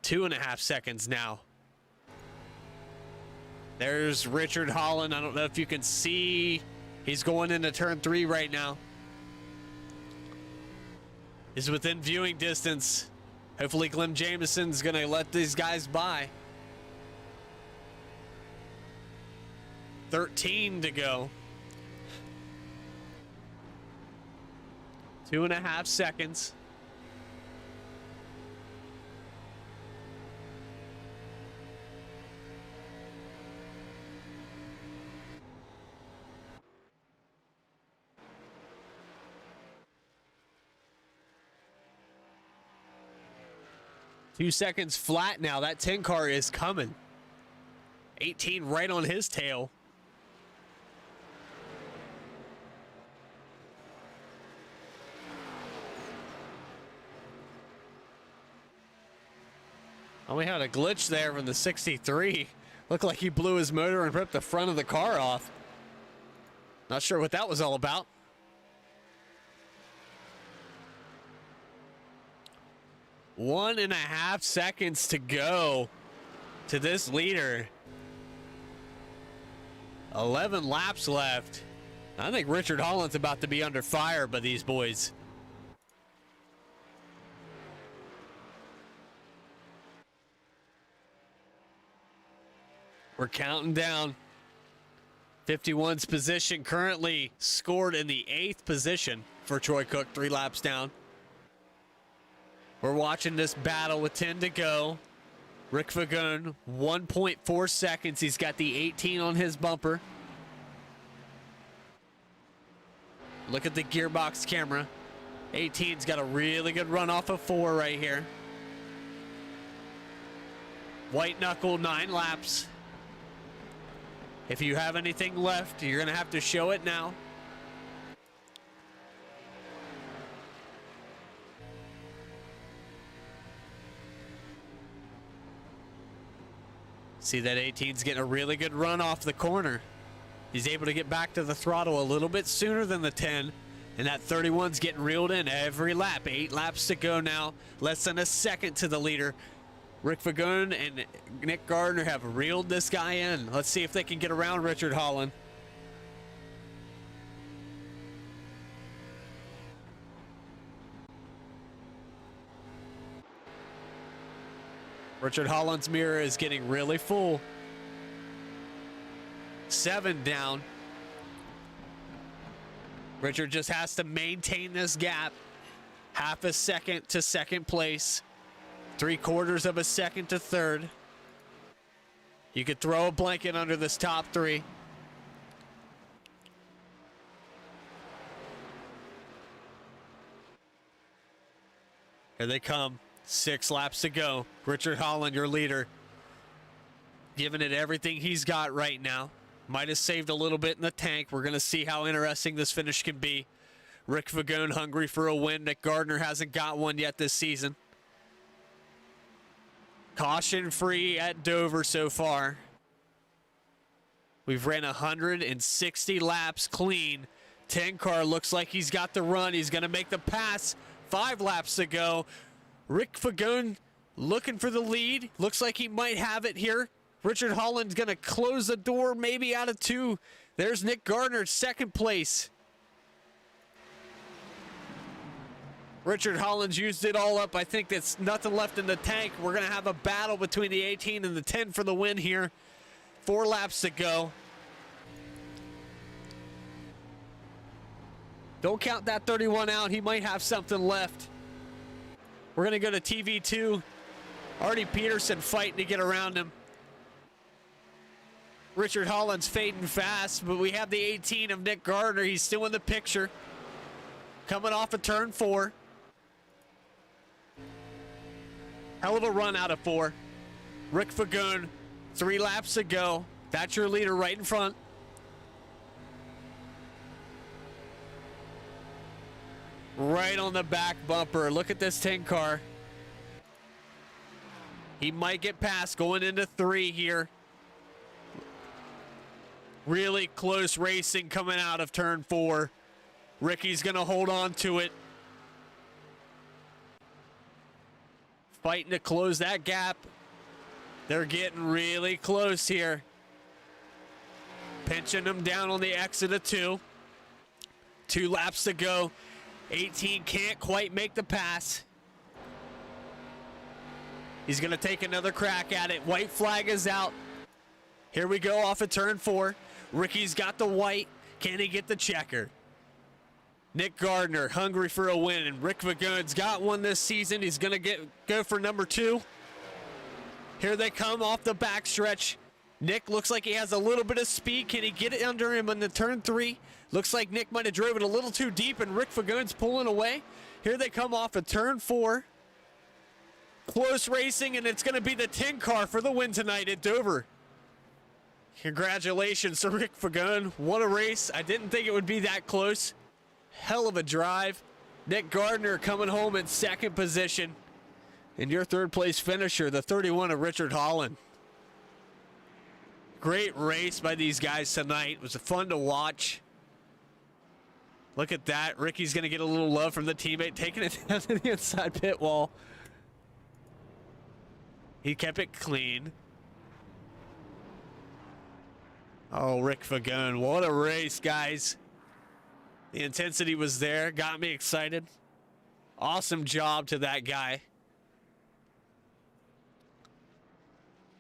2.5 seconds now. There's Richard Holland. I don't know if you can see. He's going into turn 3 right now. He's within viewing distance. Hopefully Glenn Jameson's going to let these guys by. 13 to go. 2.5 seconds. Two seconds flat now. That 10 car is coming. 18 right on his tail. Oh, we had a glitch there from the 63. Looked like he blew his motor and ripped the front of the car off. Not sure what that was all about. One and a half seconds to go to this leader. 11 laps left. I think Richard Holland's about to be under fire by these boys. We're counting down. 51's position currently scored in the 8th position for Troy Cook, 3 laps down. We're watching this battle with 10 to go. Rick Fagun, 1.4 seconds. He's got the 18 on his bumper. Look at the gearbox camera. 18's got a really good run off of 4 right here. White knuckle, 9 laps. If you have anything left, you're going to have to show it now. See that 18's getting a really good run off the corner. He's able to get back to the throttle a little bit sooner than the 10. And that 31's getting reeled in every lap. 8 laps to go now. Less than a second to the leader. Rick Fagun and Nick Gardner have reeled this guy in. Let's see if they can get around Richard Holland. Richard Holland's mirror is getting really full. 7 down. Richard just has to maintain this gap. Half a second to second place. 3/4 of a second to third. You could throw a blanket under this top 3. Here they come. 6 laps to go. Richard Holland, your leader, giving it everything he's got right now. Might have saved a little bit in the tank. We're going to see how interesting this finish can be. Rick Fagun hungry for a win. Nick Gardner hasn't got one yet this season. Caution free at Dover so far. We've ran 160 laps clean. 10 car looks like he's got the run. He's going to make the pass. 5 laps to go. Rick Fagun looking for the lead. Looks like he might have it here. Richard Holland's going to close the door, maybe out of 2. There's Nick Gardner, 2nd place. Richard Holland's used it all up. I think that's nothing left in the tank. We're going to have a battle between the 18 and the 10 for the win here. 4 laps to go. Don't count that 31 out. He might have something left. We're going to go to TV2. Artie Peterson fighting to get around him. Richard Holland's fading fast, but we have the 18 of Nick Gardner. He's still in the picture. Coming off of turn 4. Hell of a run out of 4. Rick Fagun, 3 laps to go. That's your leader right in front. Right on the back bumper. Look at this 10 car. He might get past going into 3 here. Really close racing coming out of turn 4. Ricky's going to hold on to it. Fighting to close that gap. They're getting really close here. Pinching them down on the exit of 2. 2 laps to go. 18 can't quite make the pass. He's going to take another crack at it. White flag is out. Here we go off of turn 4. Ricky's got the white. Can he get the checker? Nick Gardner hungry for a win, and Rick Fagun's got one this season. He's going to go for number 2. Here they come off the backstretch. Nick looks like he has a little bit of speed. Can he get it under him on the turn 3? Looks like Nick might have drove it a little too deep, and Rick Fagun's pulling away. Here they come off of turn 4. Close racing, and it's going to be the 10 car for the win tonight at Dover. Congratulations to Rick Fagun. What a race. I didn't think it would be that close. Hell of a drive. Nick Gardner coming home in 2nd position. And your 3rd place finisher, the 31 of Richard Holland. Great race by these guys tonight. It was fun to watch. Look at that. Ricky's going to get a little love from the teammate, taking it down to the inside pit wall. He kept it clean. Oh, Rick Fagun. What a race, guys. The intensity was there. Got me excited. Awesome job to that guy.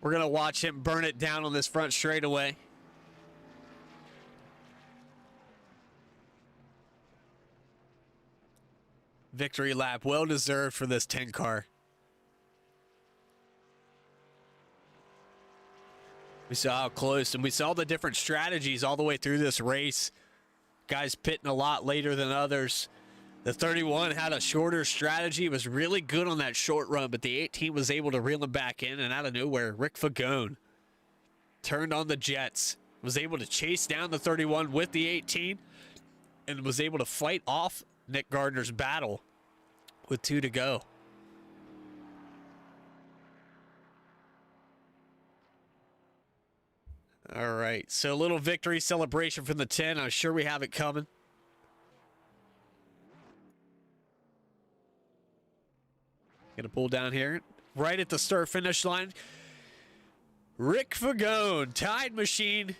We're going to watch him burn it down on this front straightaway. Victory lap, well deserved for this 10 car. We saw how close, and we saw the different strategies all the way through this race. Guys pitting a lot later than others. The 31 had a shorter strategy, was really good on that short run, but the 18 was able to reel him back in, and out of nowhere, Rick Fagone turned on the jets, was able to chase down the 31 with the 18, and was able to fight off Nick Gardner's battle with 2 to go. All right, so a little victory celebration from the 10. I'm sure we have it coming. Gonna pull down here, right at the start-finish line. Rick Fagone, Tide Machine,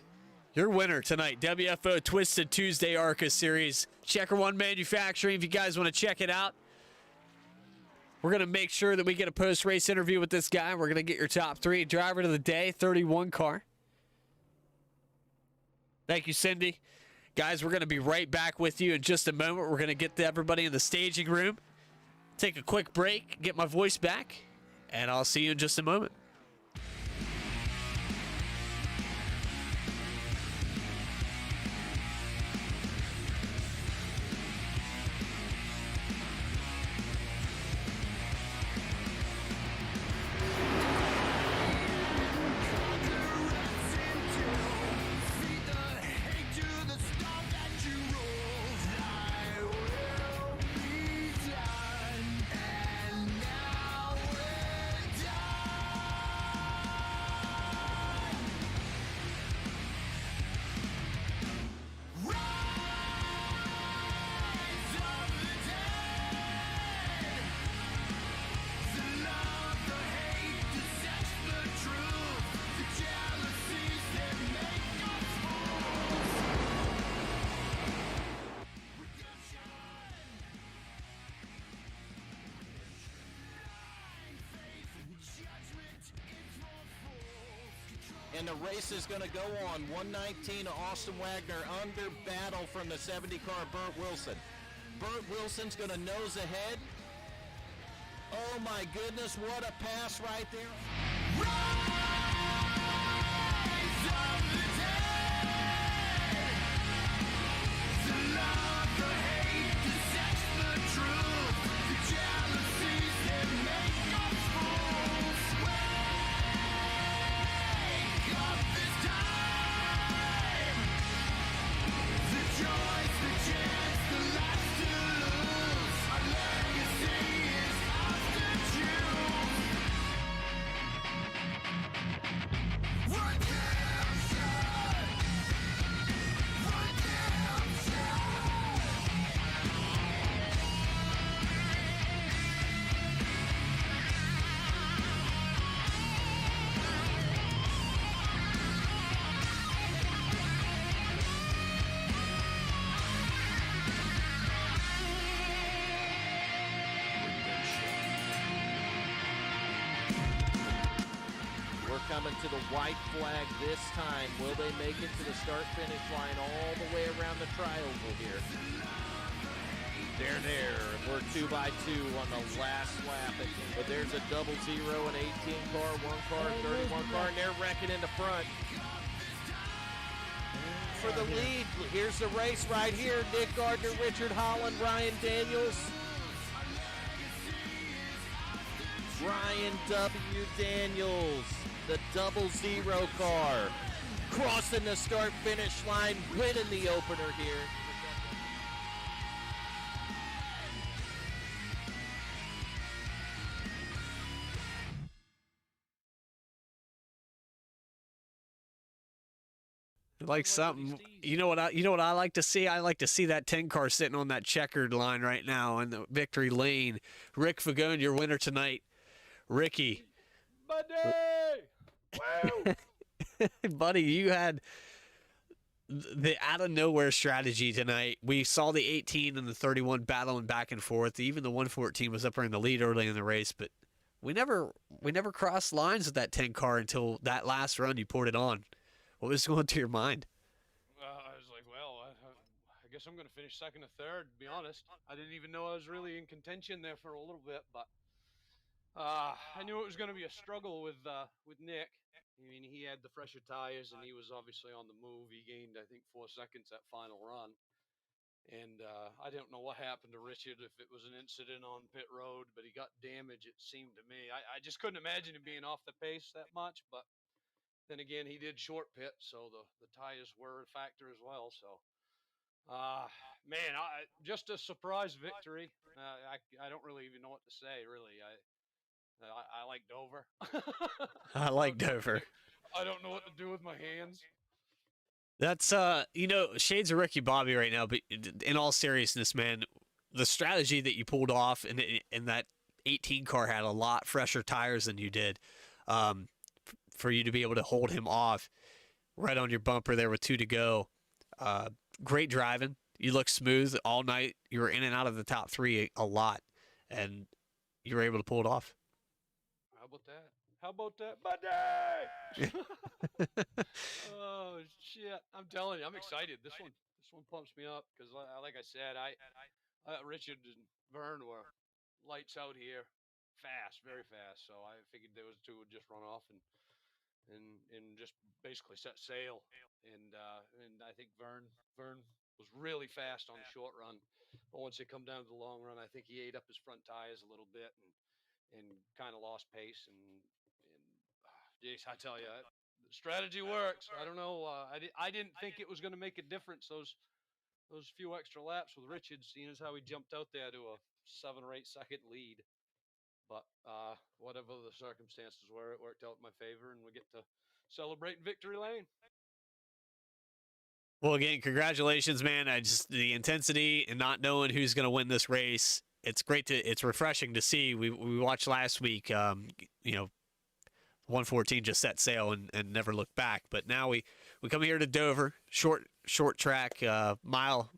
your winner tonight. WFO Twisted Tuesday ARCA Series. CheckerWon Manufacturing, if you guys want to check it out. We're going to make sure that we get a post-race interview with this guy. We're going to get your top 3. Driver of the day, 31 car. Thank you, Cindy. Guys, we're going to be right back with you in just a moment. We're going to get everybody in the staging room, take a quick break, get my voice back, and I'll see you in just a moment. And the race is going to go on. 119, Austin Wagner under battle from the 70 car, Burt Wilson. Burt Wilson's going to nose ahead. Oh my goodness, what a pass right there. Rise of the dead. The love, the hate, the sex, the truth, the jealousies that make us fools. Wake up this time. The joys, the chance, the last to lose. Our legacy is ours to choose. Redemption! Redemption! We're coming to the white flag this time. Will they make it to the start-finish line all the way around the triangle here? They're there. We're 2 by 2 on the last lap. But there's a 00, an 18 car, 1 car, 31 car, and they're wrecking in the front. For the lead, here's the race right here. Nick Gardner, Richard Holland, Ryan Daniels. Ryan W. Daniels, the 00 car, crossing the start-finish line, winning the opener here. Like something, you know what I like to see? I like to see that 10 car sitting on that checkered line right now in the victory lane. Rick Fagone, your winner tonight. Ricky. Buddy! Woo! Buddy, you had the out of nowhere strategy tonight. We saw the 18 and the 31 battling back and forth. Even the 114 was up there in the lead early in the race, but we never crossed lines with that 10 car until that last run you poured it on. What was going through your mind? I was like, well, I guess I'm going to finish second or third, to be honest. I didn't even know I was really in contention there for a little bit, but I knew it was going to be a struggle with Nick. I mean, he had the fresher tires, and he was obviously on the move. He gained, I think, 4 seconds that final run. And I don't know what happened to Richard, if it was an incident on pit road, but he got damage, it seemed to me. I just couldn't imagine him being off the pace that much, but then again, he did short pit, so the tires were a factor as well. So, man, just a surprise victory. I don't really even know what to say, really. I like Dover. I like Dover. I don't know what to do with my hands. That's shades of Ricky Bobby right now, but in all seriousness, man, the strategy that you pulled off and that 18 car had a lot fresher tires than you did. For you to be able to hold him off right on your bumper there with 2 to go. Great driving. You look smooth all night. You were in and out of the top 3 a lot, and you were able to pull it off. How about that? How about that, buddy? Oh shit! I'm telling you, I'm excited. This one pumps me up because, like I said, Richard and Vern were lights out here, fast, very fast. So I figured those two would just run off and just basically set sail. And I think Vern was really fast on the short run, but once they come down to the long run, I think he ate up his front tires a little bit and kind of lost pace. And geez, I tell you, the strategy works. I don't know. I didn't think it was going to make a difference. Those few extra laps with Richard, seeing as how he jumped out there to a 7 or 8 second lead. But whatever the circumstances were, it worked out in my favor, and we get to celebrate in victory lane. Well, again, congratulations, man. The intensity and not knowing who's going to win this race. It's refreshing to see. We watched last week, 114 just set sail and never looked back. But now we come here to Dover, short track, mile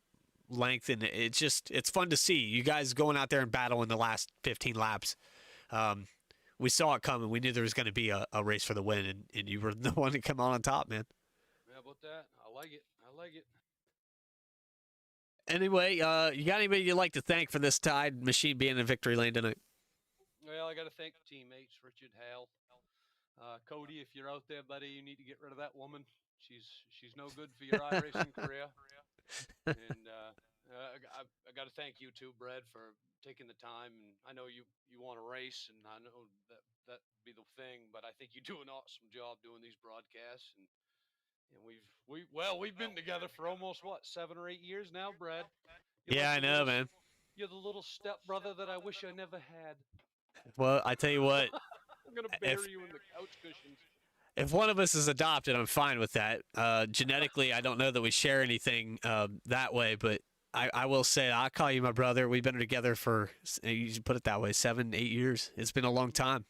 length, and it's fun to see you guys going out there and battling the last 15 laps. We saw it coming. We knew there was going to be a race for the win, and you were the one to come on top, man. How about that? I like it. Anyway, you got anybody you'd like to thank for this Tide machine being in victory lane tonight? Well, I got to thank the teammates, Richard, Hal, Cody. If you're out there, buddy, you need to get rid of that woman. She's no good for your iRacing career. And I got to thank you too, Brad, for taking the time. And I know you want to race, and I know that be the thing, but I think you do an awesome job doing these broadcasts. And we've been together for almost 7 or 8 years now, Brad. Yeah, I know, man. You're the little stepbrother that I wish I never had. Well, I tell you what, I'm gonna bury you in the couch cushions. if one of us is adopted, I'm fine with that. Genetically, I don't know that we share anything that way, but I will say I'll call you my brother. We've been together for, you should put it that way, 7, 8 years. It's been a long time.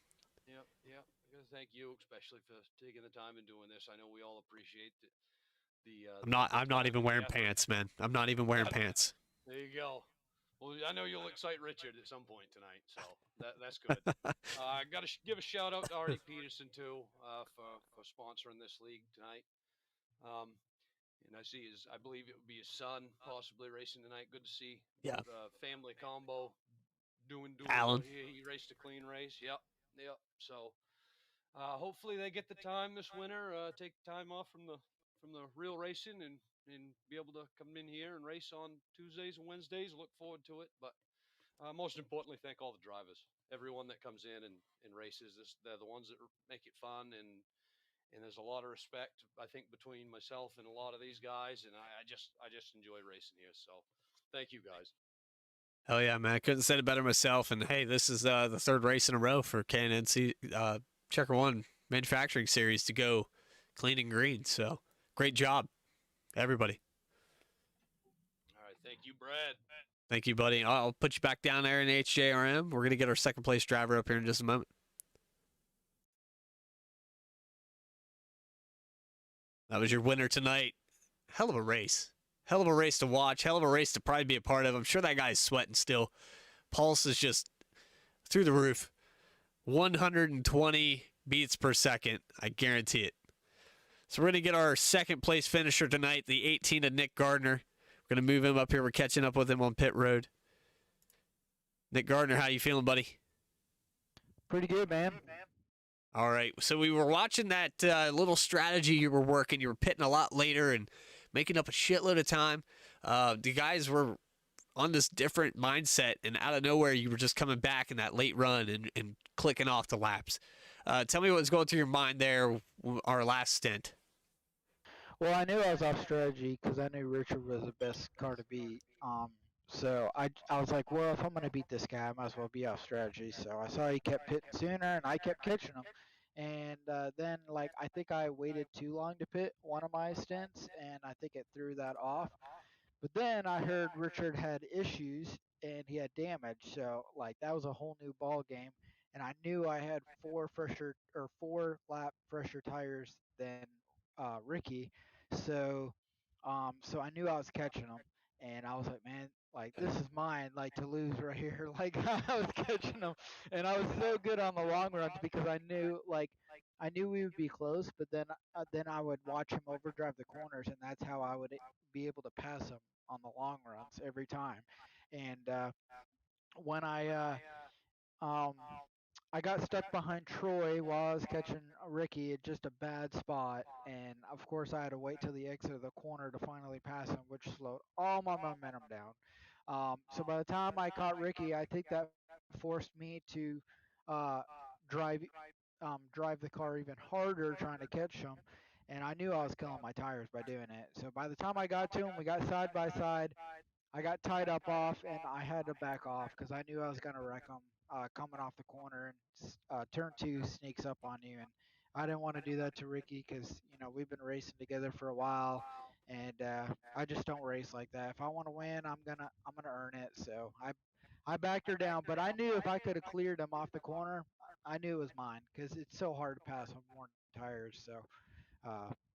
Yep. I gotta thank you, especially for taking the time and doing this. I know we all appreciate I'm not even wearing pants, man. I'm not even wearing pants. There you go. Well, I know you'll excite Richard at some point tonight, so that's good. I got to give a shout out to Artie Peterson too for sponsoring this league tonight. And I believe it would be his son possibly racing tonight. Good to see. Yeah. Family combo doing. Alan. He raced a clean race. Yep. So hopefully they get the time this winter. Take time off from the real racing and be able to come in here and race on Tuesdays and Wednesdays. Look forward to it. But most importantly, thank all the drivers, everyone that comes in and races. They're the ones that make it fun, and there's a lot of respect, I think, between myself and a lot of these guys, and I just enjoy racing here. So thank you, guys. Hell yeah, man. I couldn't have said it better myself. And hey, this is the 3rd race in a row for KNNC CheckerWon Manufacturing Series to go clean and green. So great job, everybody. All right. Thank you, Brad. Thank you, buddy. I'll put you back down there in HJRM. We're going to get our 2nd place driver up here in just a moment. That was your winner tonight. Hell of a race. Hell of a race to watch. Hell of a race to probably be a part of. I'm sure that guy's sweating still. Pulse is just through the roof. 120 beats per second. I guarantee it. So we're going to get our second place finisher tonight, the 18 of Nick Gardner. We're going to move him up here. We're catching up with him on pit road. Nick Gardner, how you feeling, buddy? Pretty good, man. All right. So we were watching that little strategy you were working. You were pitting a lot later and making up a shitload of time. The guys were on this different mindset, and out of nowhere, you were just coming back in that late run and clicking off the laps. Tell me what was going through your mind there, our last stint. Well, I knew I was off strategy because I knew Richard was the best car to beat. So I was like, well, if I'm going to beat this guy, I might as well be off strategy. So I saw he kept pitting sooner, and I kept catching him. And then, like, I think I waited too long to pit one of my stints, and I think it threw that off. But then I heard Richard had issues and he had damage, so like that was a whole new ball game. And I knew I had 4 lap fresher tires than Ricky, so so I knew I was catching him, and I was like, man, like this is mine, like to lose right here. Like I was catching him, and I was so good on the long runs because I knew we would be close, but then I would watch him overdrive the corners, and that's how I would be able to pass him on the long runs every time. And when um, I got stuck behind Troy while I was catching Ricky at just a bad spot, and of course I had to wait till the exit of the corner to finally pass him, which slowed all my momentum down. So by the time I caught Ricky, I think that forced me to uh, drive drive the car even harder trying to catch him. And I knew I was killing my tires by doing it. So by the time I got to him, we got side by side. I got tied up off, and I had to back off because I knew I was going to wreck him coming off the corner. And turn two sneaks up on you, and I didn't want to do that to Ricky because we've been racing together for a while, and I just don't race like that. If I want to win, I'm gonna earn it. So I backed her down, but I knew if I could have cleared him off the corner, I knew it was mine because it's so hard to pass on worn tires. So,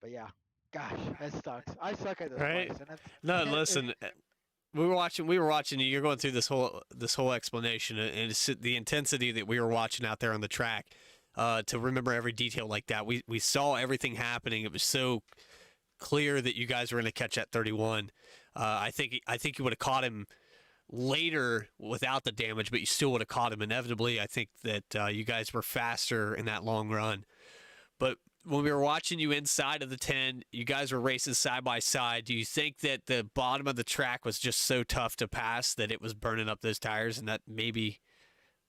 but yeah, gosh, that sucks. I suck at this Right? place, and it's No, listen. We were watching you. You're going through this whole explanation, and it's the intensity that we were watching out there on the track. To remember every detail like that, we saw everything happening. It was so clear that you guys were going to catch that 31. I think you would have caught him later without the damage, but you still would have caught him inevitably. I think that you guys were faster in that long run. But when we were watching you inside of the 10, you guys were racing side by side. Do you think that the bottom of the track was just so tough to pass that it was burning up those tires, and that maybe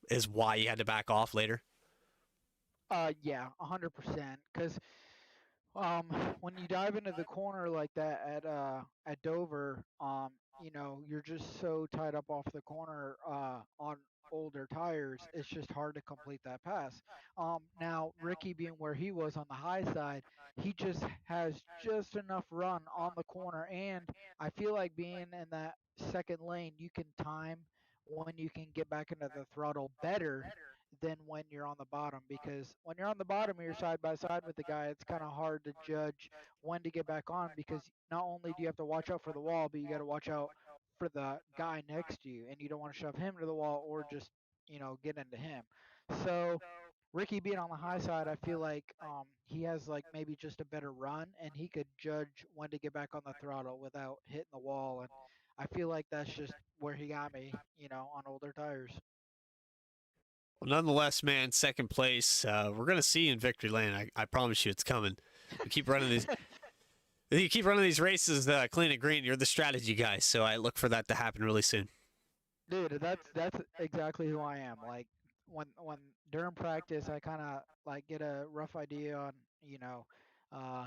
is why you had to back off later? Yeah, 100%. Because when you dive into the corner like that at Dover, you're just so tied up off the corner on older tires. It's just hard to complete that pass. Now Ricky being where he was on the high side, he just has just enough run on the corner, and I feel like being in that second lane, you can time when you can get back into the throttle better than when you're on the bottom, because when you're on the bottom you're side by side with the guy, it's kind of hard to judge when to get back on, because not only do you have to watch out for the wall, but you got to watch out for the guy next to you, and you don't want to shove him to the wall or just get into him. So Ricky being on the high side, I feel like he has like maybe just a better run, and he could judge when to get back on the throttle without hitting the wall, and I feel like that's just where he got me, on older tires. Well, nonetheless, man, second place. We're gonna see you in victory lane. I promise you, it's coming. You keep running these. You keep running these races clean and green. You're the strategy guy, so I look for that to happen really soon. Dude, that's exactly who I am. Like when during practice, I kind of like get a rough idea on uh,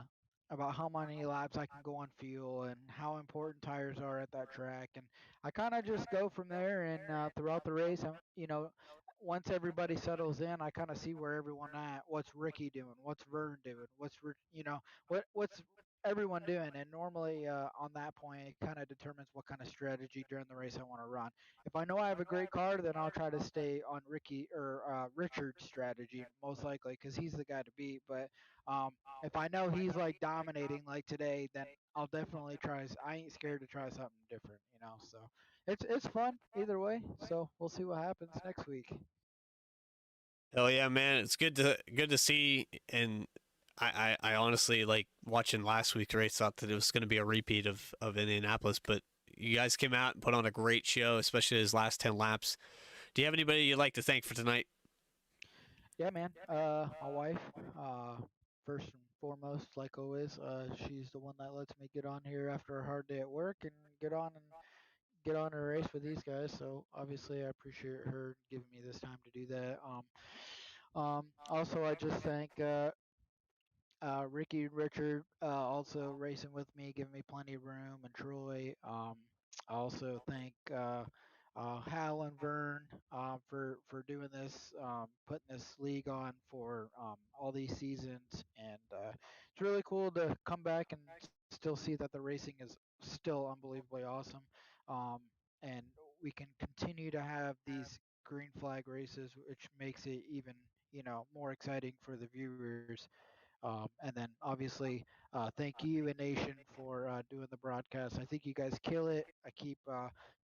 about how many laps I can go on fuel and how important tires are at that track, and I kind of just go from there. And throughout the race, once everybody settles in, I kind of see where everyone at. What's Ricky doing? What's Vern doing? What's everyone doing? And normally on that point, it kind of determines what kind of strategy during the race I want to run. If I know I have a great car, then I'll try to stay on Ricky or Richard's strategy most likely because he's the guy to beat. But if I know he's like dominating like today, then I'll definitely try. I ain't scared to try something different. So it's fun either way. So we'll see what happens next week. Hell yeah, man! It's good to see, and I honestly like watching last week's race. Thought that it was going to be a repeat of Indianapolis, but you guys came out and put on a great show, especially his last 10 laps. Do you have anybody you'd like to thank for tonight? Yeah, man. My wife, first and foremost, like always, she's the one that lets me get on here after a hard day at work and get on a race with these guys. So obviously, I appreciate her giving me this time to do that. Also, I just thank Ricky and Richard also racing with me, giving me plenty of room, and Troy. I also thank Hal and Vern for doing this, putting this league on for all these seasons, and it's really cool to come back and still see that the racing is still unbelievably awesome, um, and we can continue to have these green flag races, which makes it even more exciting for the viewers. And then obviously, thank you and Nation for doing the broadcast. I think you guys kill it. I keep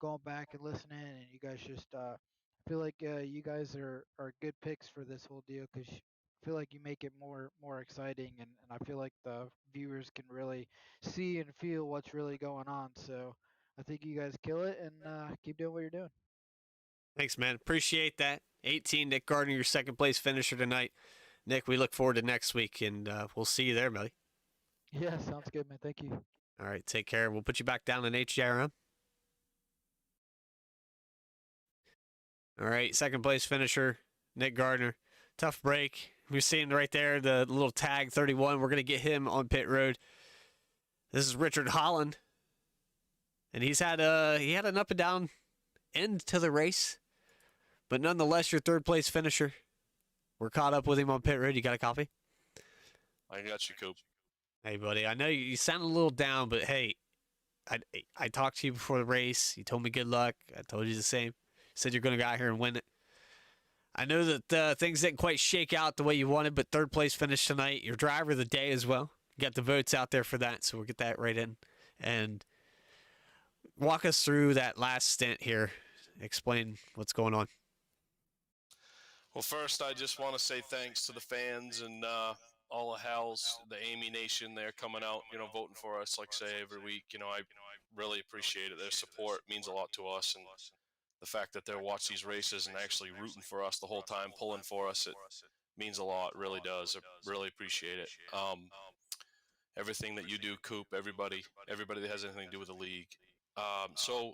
going back and listening, and you guys just I feel like you guys are good picks for this whole deal because I feel like you make it more exciting, and I feel like the viewers can really see and feel what's really going on. So I think you guys kill it, and keep doing what you're doing. Thanks, man. Appreciate that. 18, Nick Gardner, your second place finisher tonight. Nick, we look forward to next week, and we'll see you there, buddy. Yeah, sounds good, man. Thank you. All right, take care. We'll put you back down in HJRM. All right, second place finisher, Nick Gardner. Tough break. We're seeing right there the little tag 31. We're going to get him on pit road. This is Richard Holland, and he had an up and down end to the race, but nonetheless, your third place finisher. We're caught up with him on pit road. You got a copy? I got you, Coop. Hey, buddy. I know you sound a little down, but hey, I talked to you before the race. You told me good luck. I told you the same. You said you're going to go out here and win it. I know that things didn't quite shake out the way you wanted, but third place finish tonight. Your driver of the day as well. You got the votes out there for that, so we'll get that right in. And walk us through that last stint here. Explain what's going on. Well, first, I just want to say thanks to the fans and all the Hal's, the Amy Nation. They're coming out, voting for us, like say every week. I really appreciate it. Their support means a lot to us, and the fact that they're watching these races and actually rooting for us the whole time, pulling for us, it means a lot. It really does. I really appreciate it. Everything that you do, Coop, everybody that has anything to do with the league. So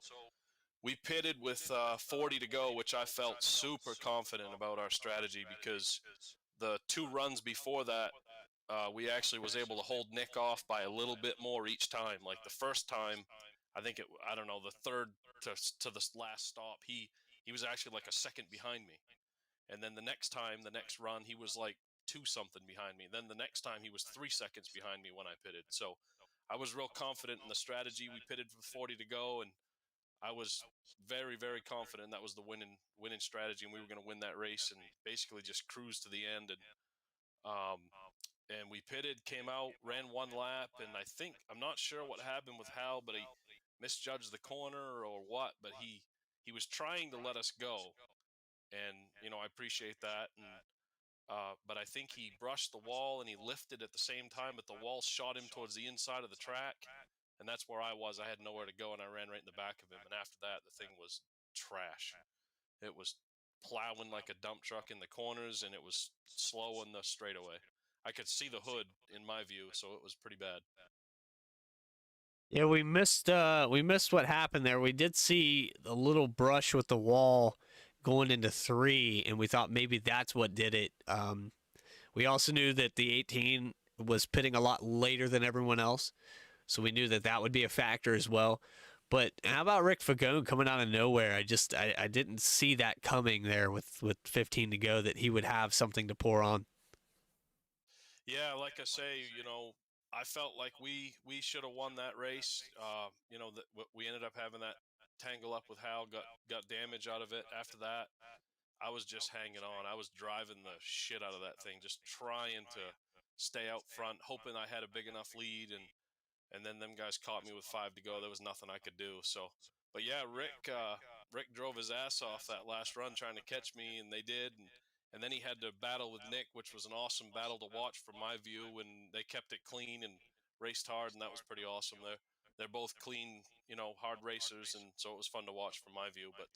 we pitted with 40 to go, which I felt super confident about our strategy because the two runs before that, we actually was able to hold Nick off by a little bit more each time. Like the first time, I don't know, the third to the last stop, he was actually like a second behind me. And then the next run, he was like 2-something behind me. Then the next time he was 3 seconds behind me when I pitted. So I was real confident in the strategy. We pitted with 40 to go, and I was very, very confident that was the winning strategy, and we were going to win that race and basically just cruise to the end. And we pitted, came out, ran one lap, and I'm not sure what happened with Hal, but he misjudged the corner or what, but he was trying to let us go, and I appreciate that. And but I think he brushed the wall and he lifted at the same time, but the wall shot him towards the inside of the track. And that's where I was. I had nowhere to go, and I ran right in the back of him. And after that, the thing was trash. It was plowing like a dump truck in the corners, and it was slow in the straightaway. I could see the hood in my view, so it was pretty bad. Yeah, we missed what happened there. We did see a little brush with the wall going into 3, and we thought maybe that's what did it. We also knew that the 18 was pitting a lot later than everyone else, so we knew that would be a factor as well. But how about Rick Fagone coming out of nowhere? I didn't see that coming there with 15 to go, that he would have something to pour on. Yeah, like I say, I felt like we should have won that race. We ended up having that tangle up with Hal, got damage out of it. After that, I was just hanging on. I was driving the shit out of that thing, just trying to stay out front, hoping I had a big enough lead, and then them guys caught me with 5 to go. There was nothing I could do. So, but yeah, Rick drove his ass off that last run trying to catch me, and they did. And And then he had to battle with Nick, which was an awesome battle to watch from my view. And they kept it clean and raced hard, and that was pretty awesome. They're both clean, hard racers, and so it was fun to watch from my view. But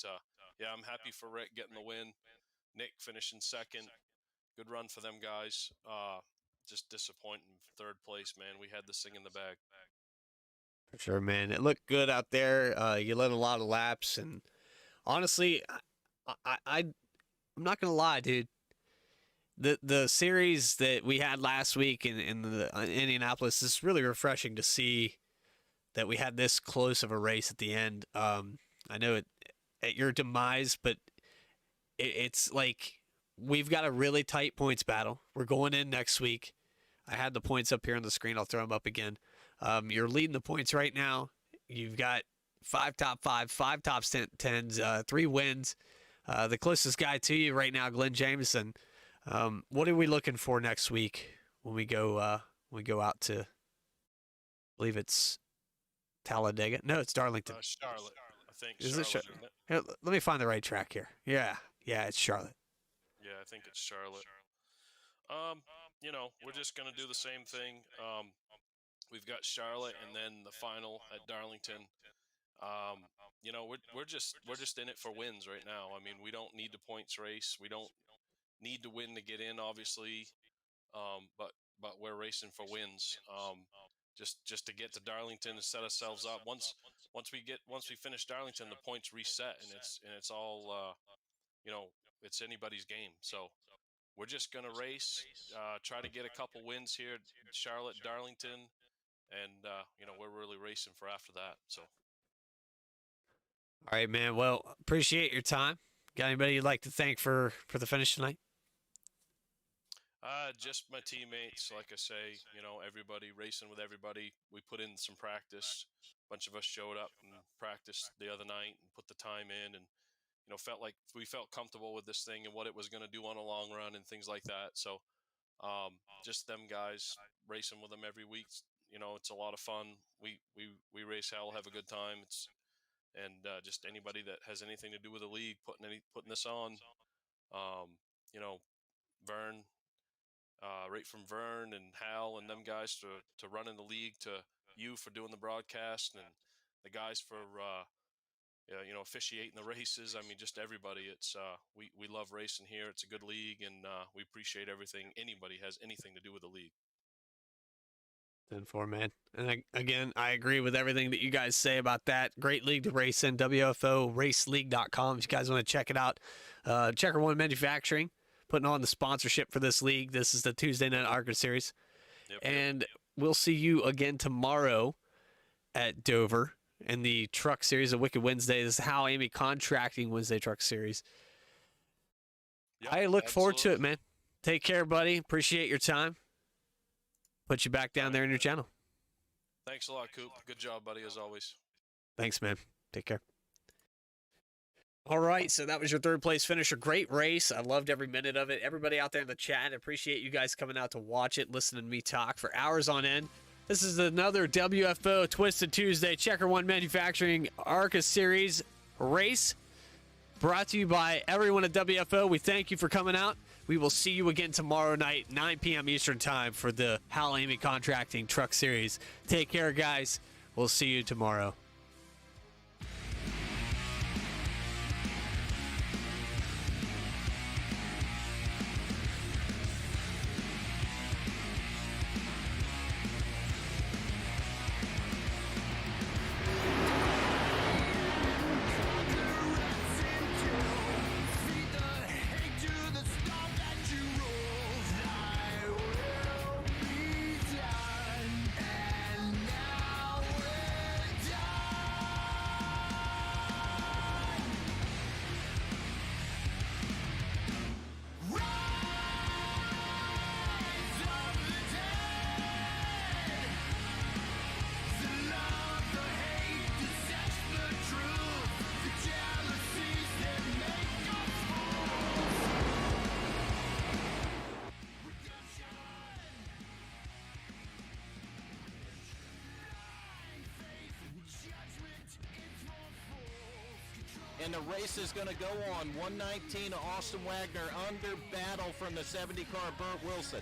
yeah, I'm happy for Rick getting the win. Nick finishing second. Good run for them guys. Just disappointing third place, man. We had this thing in the bag. For sure, man. It looked good out there. You led a lot of laps, and honestly, I'm not gonna lie, dude. The series that we had last week in Indianapolis is really refreshing to see that we had this close of a race at the end. I know it at your demise, but it's like we've got a really tight points battle. We're going in next week. I had the points up here on the screen. I'll throw them up again. You're leading the points right now. You've got 5 top 5, 5 top 10s, 3 wins. The closest guy to you right now, Glenn Jameson. What are we looking for next week when we go out to, I believe it's Talladega? No, it's Darlington. Charlotte, I think. Is Charlotte, it isn't it? Here, let me find the right track here. Yeah, it's Charlotte. Yeah, I think it's Charlotte. We're just gonna do the same thing. We've got Charlotte, and then the final at Darlington. We're just in it for wins right now. I mean, we don't need the points race. We don't need to win to get in, obviously. But we're racing for wins. Just to get to Darlington and set ourselves up. Once we finish Darlington, the points reset, and it's all it's anybody's game. So we're just gonna race, try to get a couple wins here, Charlotte, Darlington, and we're really racing for after that. So. All right, man. Well, appreciate your time. Got anybody you'd like to thank for the finish tonight? Just my teammates. Like I say, everybody, racing with everybody. We put in some practice. A bunch of us showed up and practiced the other night and put the time in, and felt like we felt comfortable with this thing and what it was going to do on a long run and things like that. So just them guys, racing with them every week. It's a lot of fun. We race hell, have a good time. Just anybody that has anything to do with the league, putting this on, Vern, right from Vern and Hal and them guys to run in the league, to you for doing the broadcast, and the guys for officiating the races. I mean, just everybody. It's we love racing here. It's a good league, and we appreciate everything. Anybody has anything to do with the league. 10-4, man. And again, I agree with everything that you guys say about that. Great league to race in. WFO raceleague.com if you guys want to check it out. CheckerWon Manufacturing putting on the sponsorship for this league. This is the Tuesday night ARCA series. Yep. We'll see you again tomorrow at Dover in the truck series of Wicked Wednesday. This is Hal Amy Contracting Wednesday truck series. Yep, I look forward to it, man. Take care, buddy. Appreciate your time. Put you back down there in your channel. Thanks a lot, Coop. Good job, buddy, as always. Thanks, man. Take care. All right, so that was your third place finisher. Great race. I loved every minute of it. Everybody out there in the chat, I appreciate you guys coming out to watch it, listening to me talk for hours on end. This is another WFO Twisted Tuesday CheckerWon Manufacturing ARCA Series race brought to you by everyone at WFO. We thank you for coming out. We will see you again tomorrow night, 9 p.m. Eastern Time for the Hal Amy Contracting Truck Series. Take care, guys. We'll see you tomorrow. and the race is going to go on. 119, Austin Wagner under battle from the 70 car, Burt Wilson.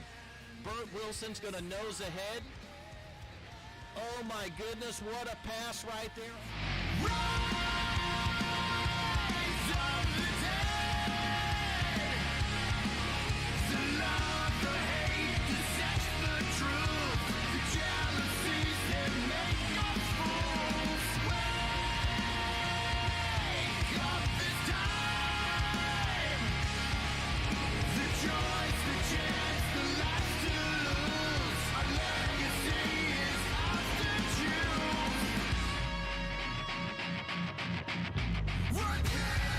Burt Wilson's going to nose ahead. Oh my goodness, what a pass right there. Rise of the dead. The love, the hate, the sex, the truth, the jealousies that make us fools. Wake up this time. The choice, the chance, the life to lose. Our legacy is ours to choose. Redemption!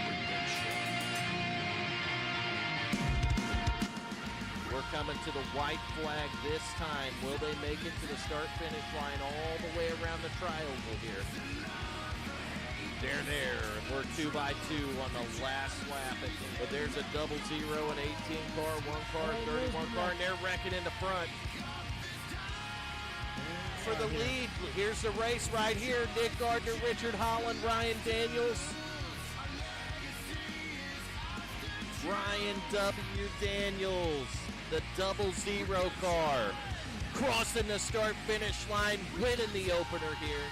Redemption! We're coming to the white flag this time. Will they make it to the start-finish line all the way around the tri-oval here? They're there. We're 2x2 on the last lap. But there's a 0-0, an 18 car, 1 car, 31 car, and they're wrecking in the front. For the lead, here's the race right here. Nick Gardner, Richard Holland, Ryan Daniels. Ryan W. Daniels, the 0-0 car, crossing the start-finish line, winning the opener here.